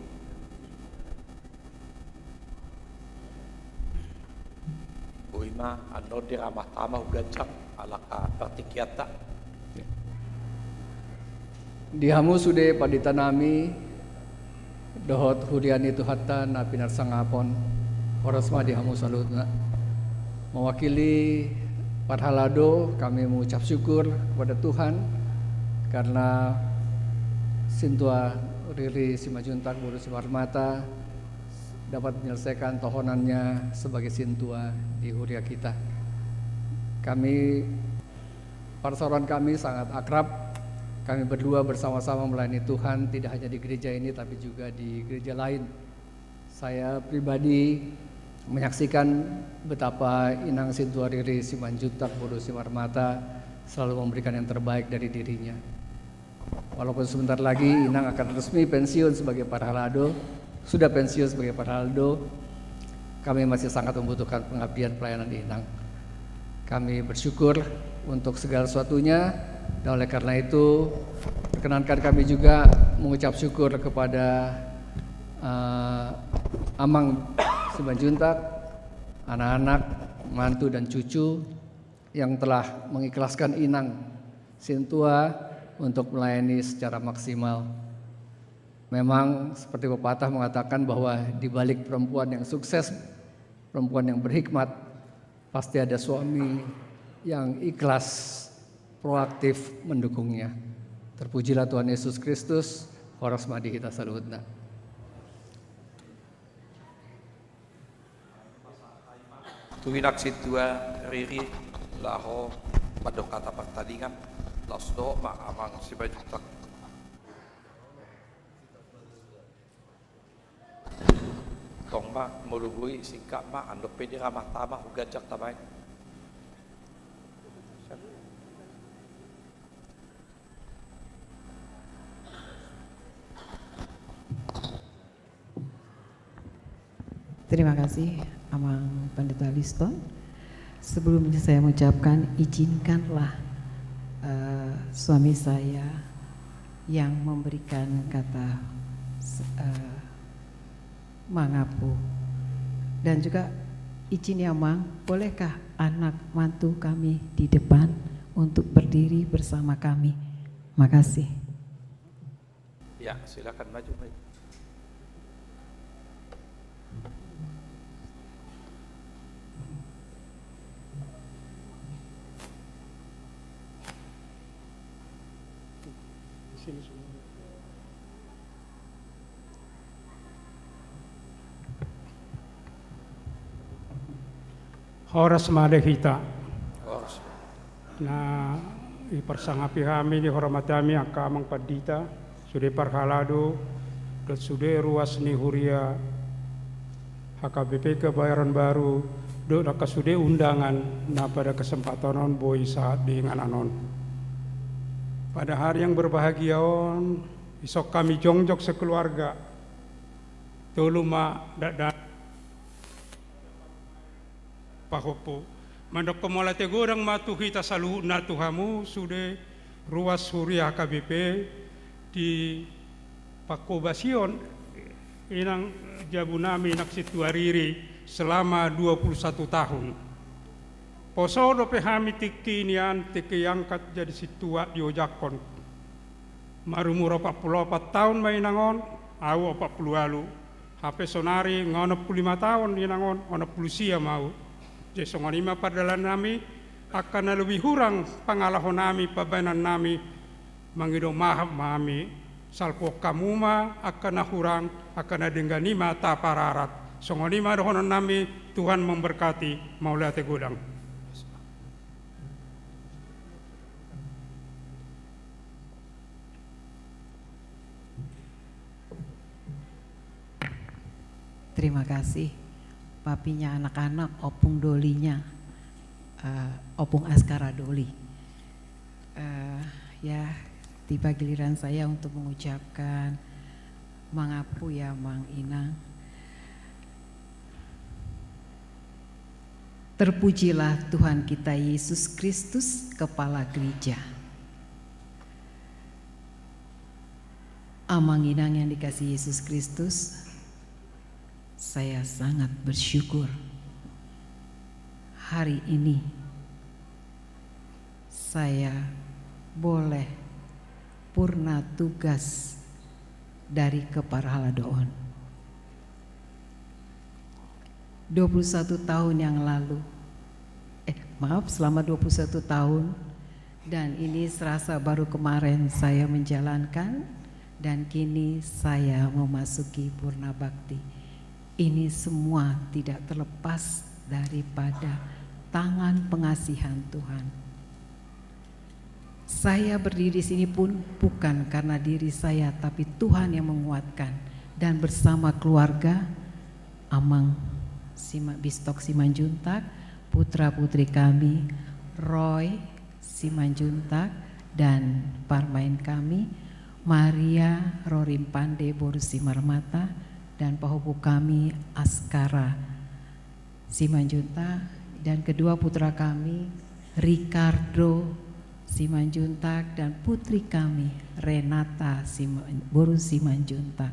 Buima ano di ramah tamah ugacak alaka partikiata. Dihamu sude paditanami dohot huriani tuhata na pinarsangapon horasma dihamu salutna. Mewakili Panghalado kami mengucap syukur kepada Tuhan karena Sintua Riri Simajuntak Boru Simarmata dapat menyelesaikan tohonannya sebagai Sintua di huria kita. Kami, persaudaraan kami sangat akrab. Kami berdua bersama-sama melayani Tuhan tidak hanya di gereja ini tapi juga di gereja lain. Saya pribadi menyaksikan betapa Inang Sintua Riri Simanjuntak Boru Simarmata selalu memberikan yang terbaik dari dirinya. Walaupun sebentar lagi Inang akan resmi pensiun sebagai Panghalado, sudah pensiun sebagai Panghalado, kami masih sangat membutuhkan pengabdian pelayanan Inang. Kami bersyukur untuk segala sesuatunya, dan oleh karena itu perkenankan kami juga mengucap syukur kepada Amang Simanjuntak, anak-anak, mantu dan cucu yang telah mengikhlaskan Inang Sintua untuk melayani secara maksimal. Memang seperti pepatah mengatakan bahwa di balik perempuan yang sukses, perempuan yang berhikmat, pasti ada suami yang ikhlas, proaktif mendukungnya. Terpujilah Tuhan Yesus Kristus, horas madi hita saluhutna. Tuwinak Situa Riri laho padok kata pertandingan lasdo ma Amang Simanjuntak. Tong ma mulugui singkat ma andok pedi ramah tamah ugajak tamay. Terima kasih Amang Pendeta Liston. Sebelumnya saya mengucapkan izinkanlah suami saya yang memberikan kata mangapu, dan juga izin ya Mang, bolehkah anak mantu kami di depan untuk berdiri bersama kami? Makasih. Ya, silakan maju. Horas made hita Horas. na ipersangapi kami dihormati kami akamang padita sudah parhalado dan sudah ruas ni huria HKBP Kebayoran Baru do daka sudah undangan na pada kesempatan on boy saat dengan anon. Pada hari yang berbahagia on isok kami jongjok sekeluarga toluma dan pahopo mandok kemola tegorang matu kita salu na tuhamu sudah ruas huria HKBP di Pakobasion inang jabunami nak situariri selama 21 tahun. Poso do pehami tiki nian tiki angkat jadi situa diojakon. Marumur 44 tahun mainangon, au 40 lalu. HP sonari ngono 5 tahun inangon, ono 10 sia mau. Jesongon ima padalan nami akan lebih hurang pangalahon nami pabanan nami mangido mahab mami salpo kamuma akan hurang akan dengganima ta pararat songonima dohonon nami Tuhan memberkati maula tegudang. Terima kasih papinya anak-anak, opung dolinya, opung Askara Doli. Ya, tiba giliran saya untuk mengucapkan mangapu ya Mang Inang. Terpujilah Tuhan kita Yesus Kristus, Kepala Gereja. Amang Inang yang dikasihi Yesus Kristus, saya sangat bersyukur hari ini saya boleh purna tugas dari Keparhaladoon. 21 tahun yang lalu, selama 21 tahun, dan ini serasa baru kemarin saya menjalankan, dan kini saya memasuki purna bakti. Ini semua tidak terlepas daripada tangan pengasihan Tuhan. Saya berdiri di sini pun bukan karena diri saya, tapi Tuhan yang menguatkan. Dan bersama keluarga Amang Bistok Simanjuntak, putra-putri kami Roy Simanjuntak dan parmain kami Maria Rorim Pande Boru Simarmata, dan pahopu kami Askara Simanjuntak, dan kedua putra kami Ricardo Simanjuntak dan putri kami Renata Boru Simanjuntak.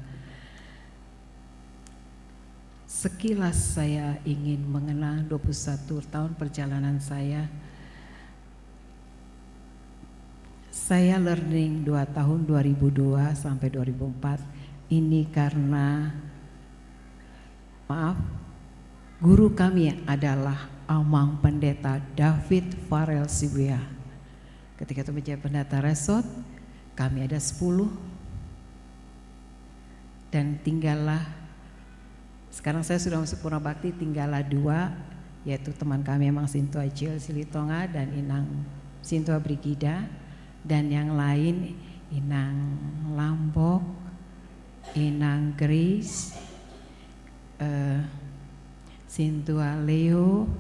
Sekilas saya ingin mengenal 21 tahun perjalanan saya. Saya learning 2 tahun 2002 sampai 2004. Ini karena guru kami adalah Amang Pendeta David Farel Sibuya. Ketika itu menjadi pendeta resort, kami ada 10 dan tinggallah, sekarang saya sudah masuk purna bakti, tinggallah 2, yaitu teman kami Amang Sintua Cil Silitonga dan Inang Sintua Brigida, dan yang lain Inang Lambok, Inang Grace, Sintua Leo,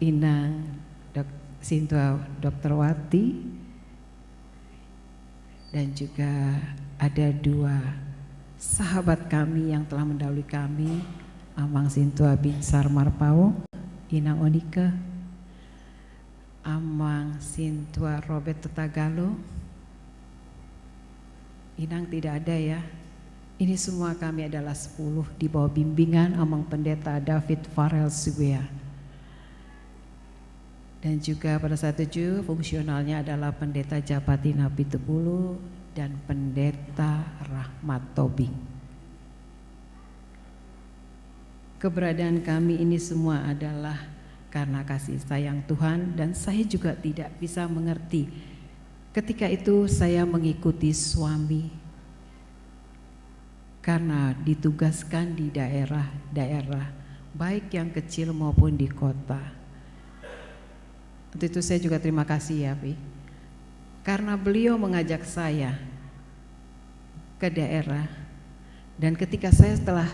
Inang Sintua Dr. Wati, dan juga ada 2 sahabat kami yang telah mendahului kami, Amang Sintua Binsar Marpao, Inang Onika, Amang Sintua Robert Tetagalo. Inang tidak ada ya. Ini semua kami adalah 10 di bawah bimbingan Amang Pendeta David Farel Sibuya. Dan juga pada saat itu fungsionalnya adalah Pendeta Japatina Pitepulu dan Pendeta Rahmat Tobing. Keberadaan kami ini semua adalah karena kasih sayang Tuhan, dan saya juga tidak bisa mengerti. Ketika itu saya mengikuti suami karena ditugaskan di daerah-daerah baik yang kecil maupun di kota. Untuk itu saya juga terima kasih ya Pi, karena beliau mengajak saya ke daerah, dan ketika saya telah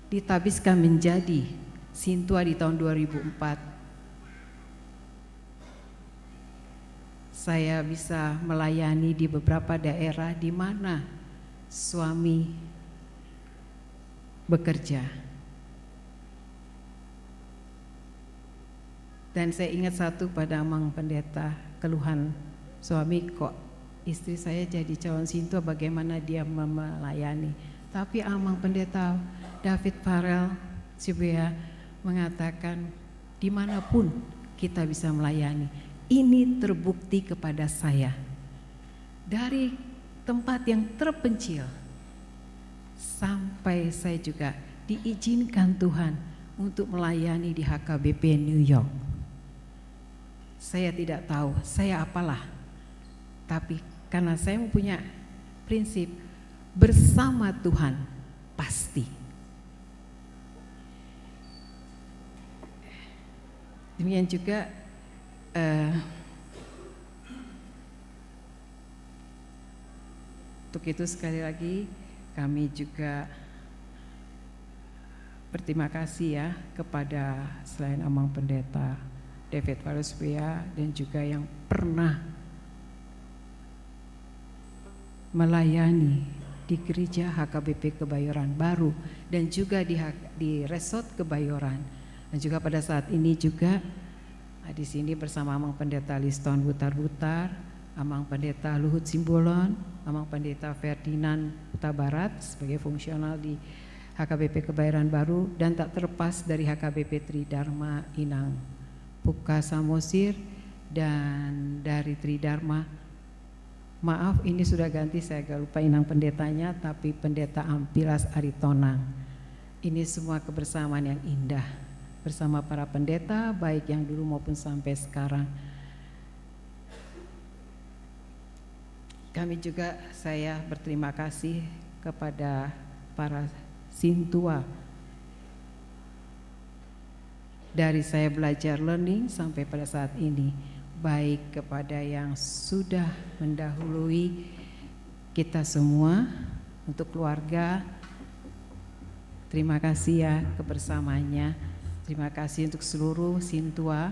ditabiskan menjadi Sintua di tahun 2004, saya bisa melayani di beberapa daerah di mana suami bekerja. Dan saya ingat satu pada Amang Pendeta, keluhan suami, kok istri saya jadi calon Sintua, bagaimana dia melayani. Tapi Amang Pendeta David Farel Sibea mengatakan dimanapun kita bisa melayani. Ini terbukti kepada saya dari tempat yang terpencil sampai saya juga diizinkan Tuhan untuk melayani di HKBP New York. Saya tidak tahu saya apalah, tapi karena saya mempunyai prinsip bersama Tuhan pasti. Demikian juga untuk itu sekali lagi kami juga berterima kasih ya kepada selain Amang Pendeta David Farel Sibea dan juga yang pernah melayani di gereja HKBP Kebayoran Baru dan juga di Resort Kebayoran, dan juga pada saat ini juga di sini bersama Amang Pendeta Liston Butar-Butar, Amang Pendeta Luhut Simbolon, Amang Pendeta Ferdinand Huta Barat sebagai fungsional di HKBP Kebayoran Baru, dan tak terlepas dari HKBP Tridharma Inang Puka Samosir, dan dari Tridharma, maaf ini sudah ganti, saya agak lupa inang pendetanya, tapi Pendeta Ampilas Aritonang. Ini semua kebersamaan yang indah bersama para pendeta baik yang dulu maupun sampai sekarang. Kami juga, saya berterima kasih kepada para Sintua. Dari saya belajar learning sampai pada saat ini, baik kepada yang sudah mendahului kita semua, untuk keluarga, terima kasih ya kebersamaannya, terima kasih untuk seluruh Sintua,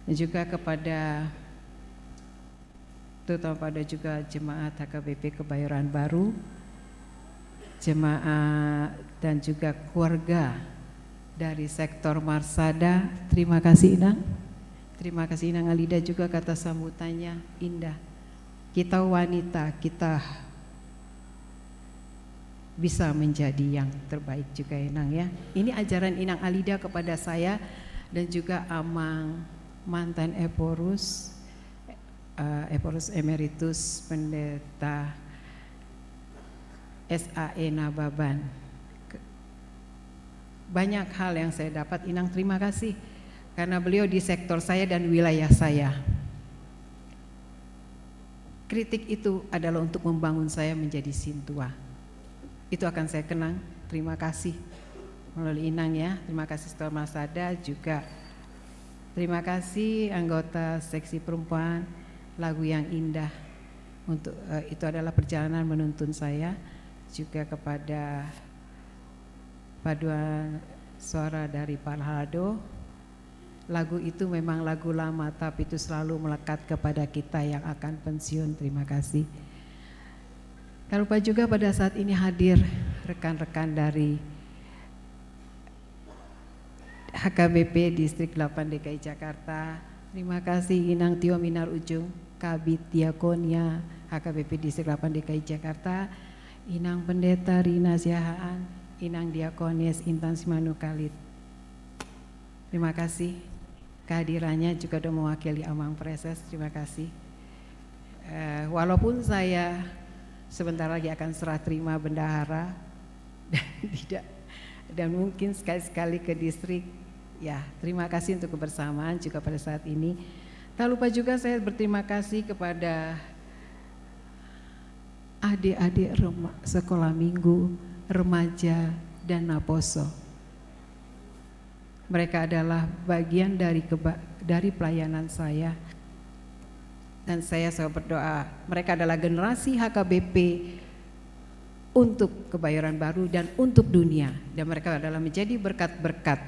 dan juga kepada terutama pada juga jemaat HKBP Kebayoran Baru, jemaat dan juga keluarga dari sektor Marsada. Terima kasih Inang. Terima kasih Inang Alida juga kata sambutannya indah. Kita wanita, kita bisa menjadi yang terbaik juga Inang ya. Ini ajaran Inang Alida kepada saya dan juga Amang mantan Eporus Emeritus Pendeta SAE Nababan. Banyak hal yang saya dapat, Inang terima kasih, karena beliau di sektor saya dan wilayah saya. Kritik itu adalah untuk membangun saya menjadi Sintua. Itu akan saya kenang, terima kasih melalui Inang ya. Terima kasih Setor Masada juga. Terima kasih anggota seksi perempuan, lagu yang indah. Untuk itu adalah perjalanan menuntun saya. Juga kepada paduan suara dari Pak Halado. Lagu itu memang lagu lama, tapi itu selalu melekat kepada kita yang akan pensiun. Terima kasih. Tak lupa juga pada saat ini hadir rekan-rekan dari HKBP Distrik 8 DKI Jakarta. Terima kasih Inang Tio Minar Ujung, Kabit Diakonia HKBP Distrik 8 DKI Jakarta, Inang Pendeta Rina Siahaan, Inang Diakonis Intan Simanu Khalid. Terima kasih kehadirannya juga sudah mewakili Amang Preses. Terima kasih. Walaupun saya sebentar lagi akan serah terima bendahara dan mungkin sekali-sekali ke distrik, ya terima kasih untuk kebersamaan juga pada saat ini. Tak lupa juga saya berterima kasih kepada adik-adik sekolah minggu, remaja dan Naposo. Mereka adalah bagian dari pelayanan saya. Dan saya selalu berdoa, mereka adalah generasi HKBP untuk Kebayoran Baru dan untuk dunia. Dan mereka adalah menjadi berkat-berkat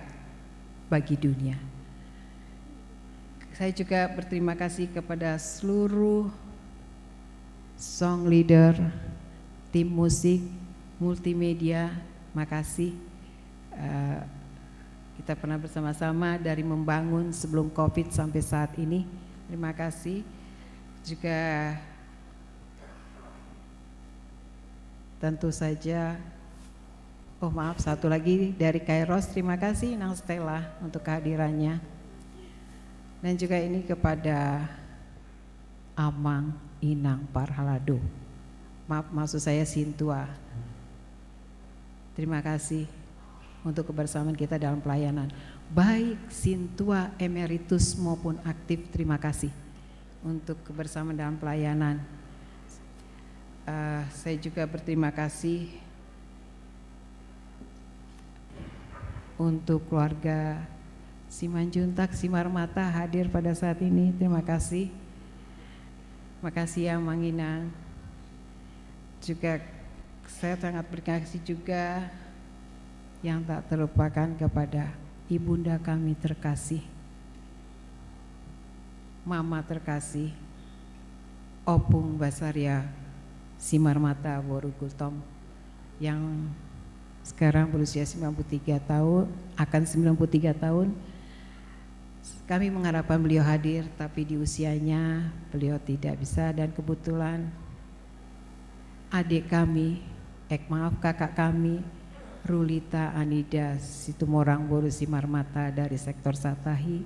bagi dunia. Saya juga berterima kasih kepada seluruh song leader, tim musik, multimedia. Makasih. Kita pernah bersama-sama dari membangun sebelum COVID sampai saat ini. Terima kasih. Juga tentu saja, oh maaf, satu lagi dari Kairos, terima kasih Nang Stella untuk kehadirannya. Dan juga ini kepada Amang Inang Parhalado, maaf maksud saya Sintua. Terima kasih untuk kebersamaan kita dalam pelayanan. Baik Sintua emeritus maupun aktif, terima kasih untuk kebersamaan dalam pelayanan. Saya juga berterima kasih untuk keluarga Simanjuntak, Simarmata hadir pada saat ini. Terima kasih. Makasih ya Mang Inang. Juga saya sangat berterima kasih juga yang tak terlupakan kepada ibunda kami terkasih, Mama terkasih, Opung Basaria Simarmata Borugultom yang sekarang berusia 93 tahun, akan 93 tahun. Kami mengharapkan beliau hadir, tapi di usianya beliau tidak bisa, dan kebetulan adik kami, kakak kami, Rulita Anida Situmorang Boru Simarmata dari sektor Satahi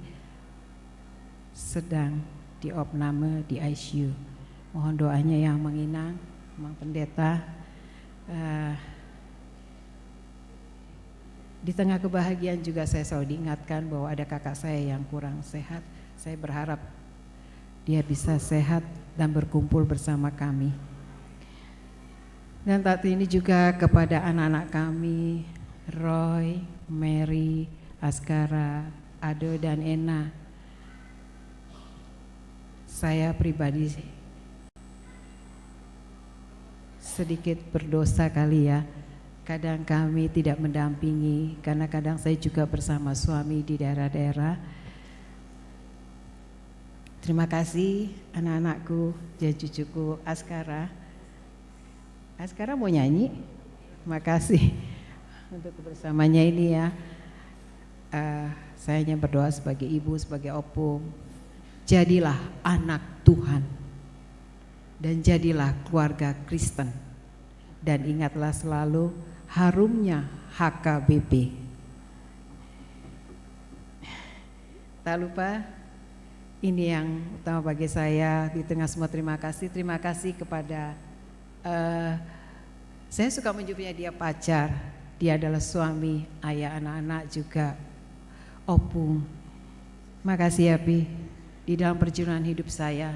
sedang diopname di ICU. Mohon doanya yang menginang, Mang Pendeta. Di tengah kebahagiaan juga saya selalu diingatkan bahwa ada kakak saya yang kurang sehat. Saya berharap dia bisa sehat dan berkumpul bersama kami. Dan saat ini juga kepada anak-anak kami, Roy, Mary, Askara, Ado dan Ena. Saya pribadi sedikit berdosa kali ya. Kadang kami tidak mendampingi karena kadang saya juga bersama suami di daerah-daerah. Terima kasih anak-anakku dan cucuku Askara. Askara mau nyanyi? Makasih untuk kebersamanya ini ya. Saya hanya berdoa sebagai ibu, sebagai opung. Jadilah anak Tuhan dan jadilah keluarga Kristen, dan ingatlah selalu harumnya HKBP. Tak lupa, ini yang utama bagi saya di tengah semua terima kasih kepada saya suka menyebutnya dia pacar, dia adalah suami, ayah anak-anak juga opung. Makasih ya Pi, di dalam perjalanan hidup saya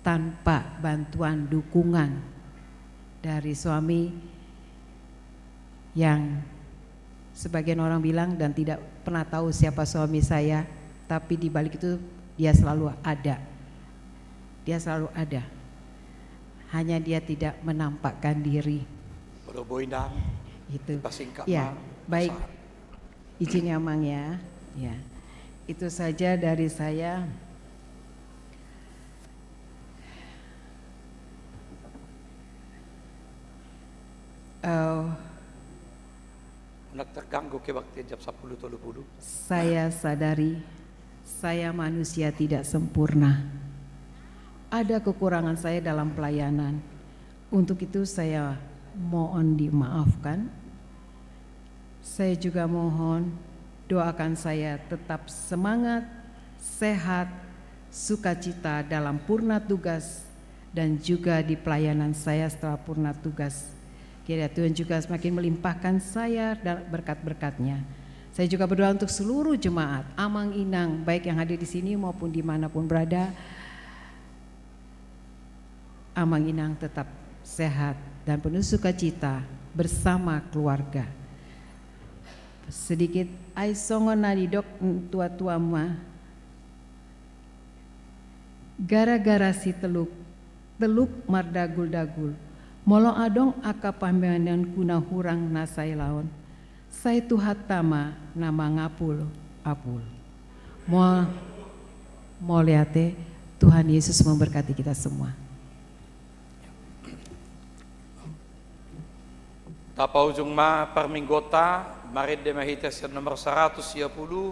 tanpa bantuan dukungan dari suami yang sebagian orang bilang dan tidak pernah tahu siapa suami saya, tapi di balik itu dia selalu ada. Dia selalu ada. Hanya dia tidak menampakkan diri. Itu. Ya, baik. Izin ya Mang ya. Ya. Itu saja dari saya. Nak terganggu kebaktian jam 10.30. Saya sadari saya manusia tidak sempurna. Ada kekurangan saya dalam pelayanan. Untuk itu saya mohon dimaafkan. Saya juga mohon doakan saya tetap semangat, sehat, sukacita dalam purna tugas dan juga di pelayanan saya setelah purna tugas. Kiranya Tuhan juga semakin melimpahkan saya dan berkat-berkat-Nya. Saya juga berdoa untuk seluruh jemaat Amang Inang, baik yang hadir di sini maupun dimanapun berada. Amang Inang tetap sehat dan penuh sukacita bersama keluarga. Sedikit ai songon nadidok tua-tua mah gara-gara si teluk mardagul-dagul molo adong aka pambeanan kuna hurang nasai laon sai tuhat tama nama ngapul apul mau liate Tuhan Yesus memberkati kita semua. Tapa ujung ma perminggota marid de mahita nomor 110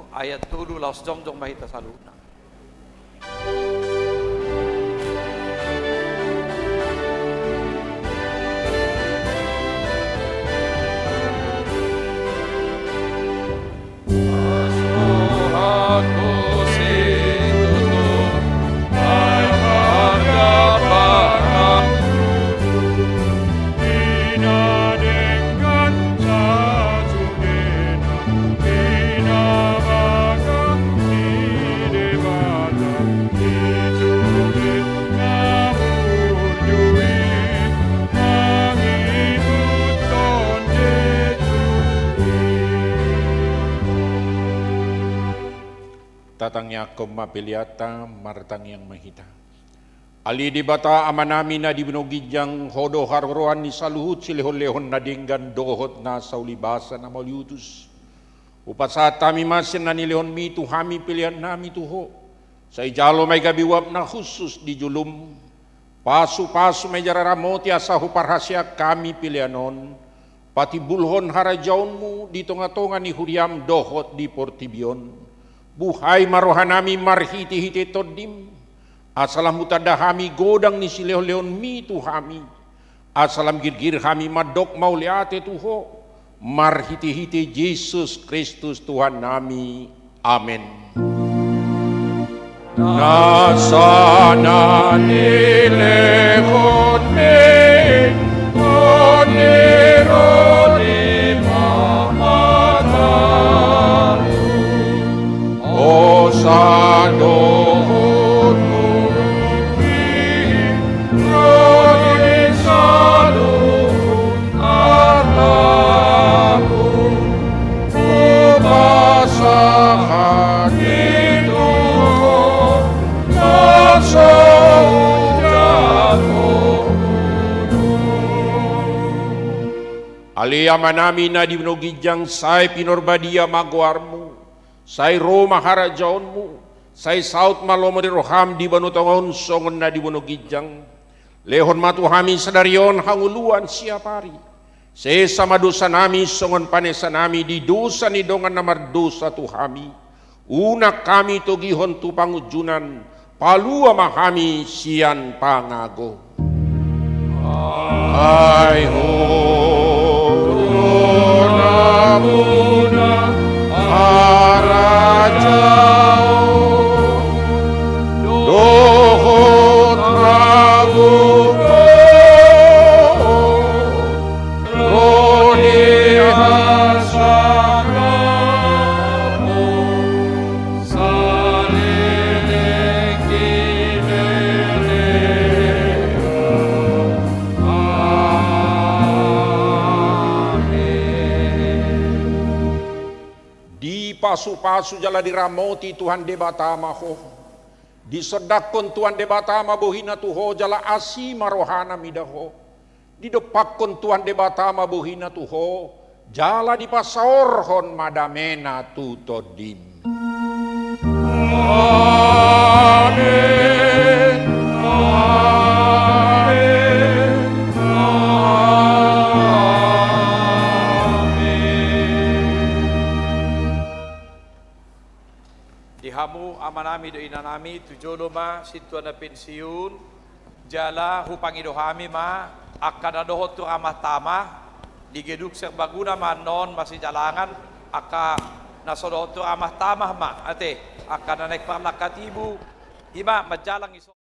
ayat 7 laos jong mahita saluna. Tatangnya kemapiliata martang yang mahita. Ali di bata amanami na di binogijang hodo harroan ni saluhut silihon-lehon na dinggan dohot na saulibasa na maliutus. Upasat tami masin na nilihon mi tuhami pilihan nami tuho. Sa ijalo may gabiwap na khusus di julum. Pasu-pasu may jararamoti asahu parhasya kami pilihanon. Pati bulhon harajaunmu di tonga-tonga ni huriam dohot di portibion. Buhay marohanami marhiti-hiti todim. Asalam mutadahami godang ni sileo-leon mi tuhami. Asalam girgir hami madok mauliate tuho. Marhiti-hiti Yesus Kristus Tuhan nami. Amin. Nasana nilehon min onero di mamataru. Osadohun mungkin Rodi saluhun arlaku Ubasahan itu Alia manami na di binogijang say pinorbadia magwarmu say Roma harajaonmu, say saut malomori roham di banutangon songon na di binogijang lehon matuhami sadarion hanguluan siapari say sama dosa nami songon panesa nami di dosa ni dongan namar dosa tuhami unak kami togihon tu pangujunan palua mahami sian pangago ay ho muna arajau dohot ragugo rodi hasaramu salele kinele pasu-pasu jala diramoti Tuhan debatama ho disedakon Tuhan debatama bohina tuho jala asi marohana midaho didepakon Tuhan debatama bohina tuho jala dipasaorhon madamena tutodim. Amin. Hamu amanami do inanami tujolo ma situan na pensiun jala hupangido hami ma akada dohot tu ramah tamah di geduk serbaguna ma non masih jalangan aka nasodohot tu ramah tamah ma ate akada naik parlak katibu hima majalang iso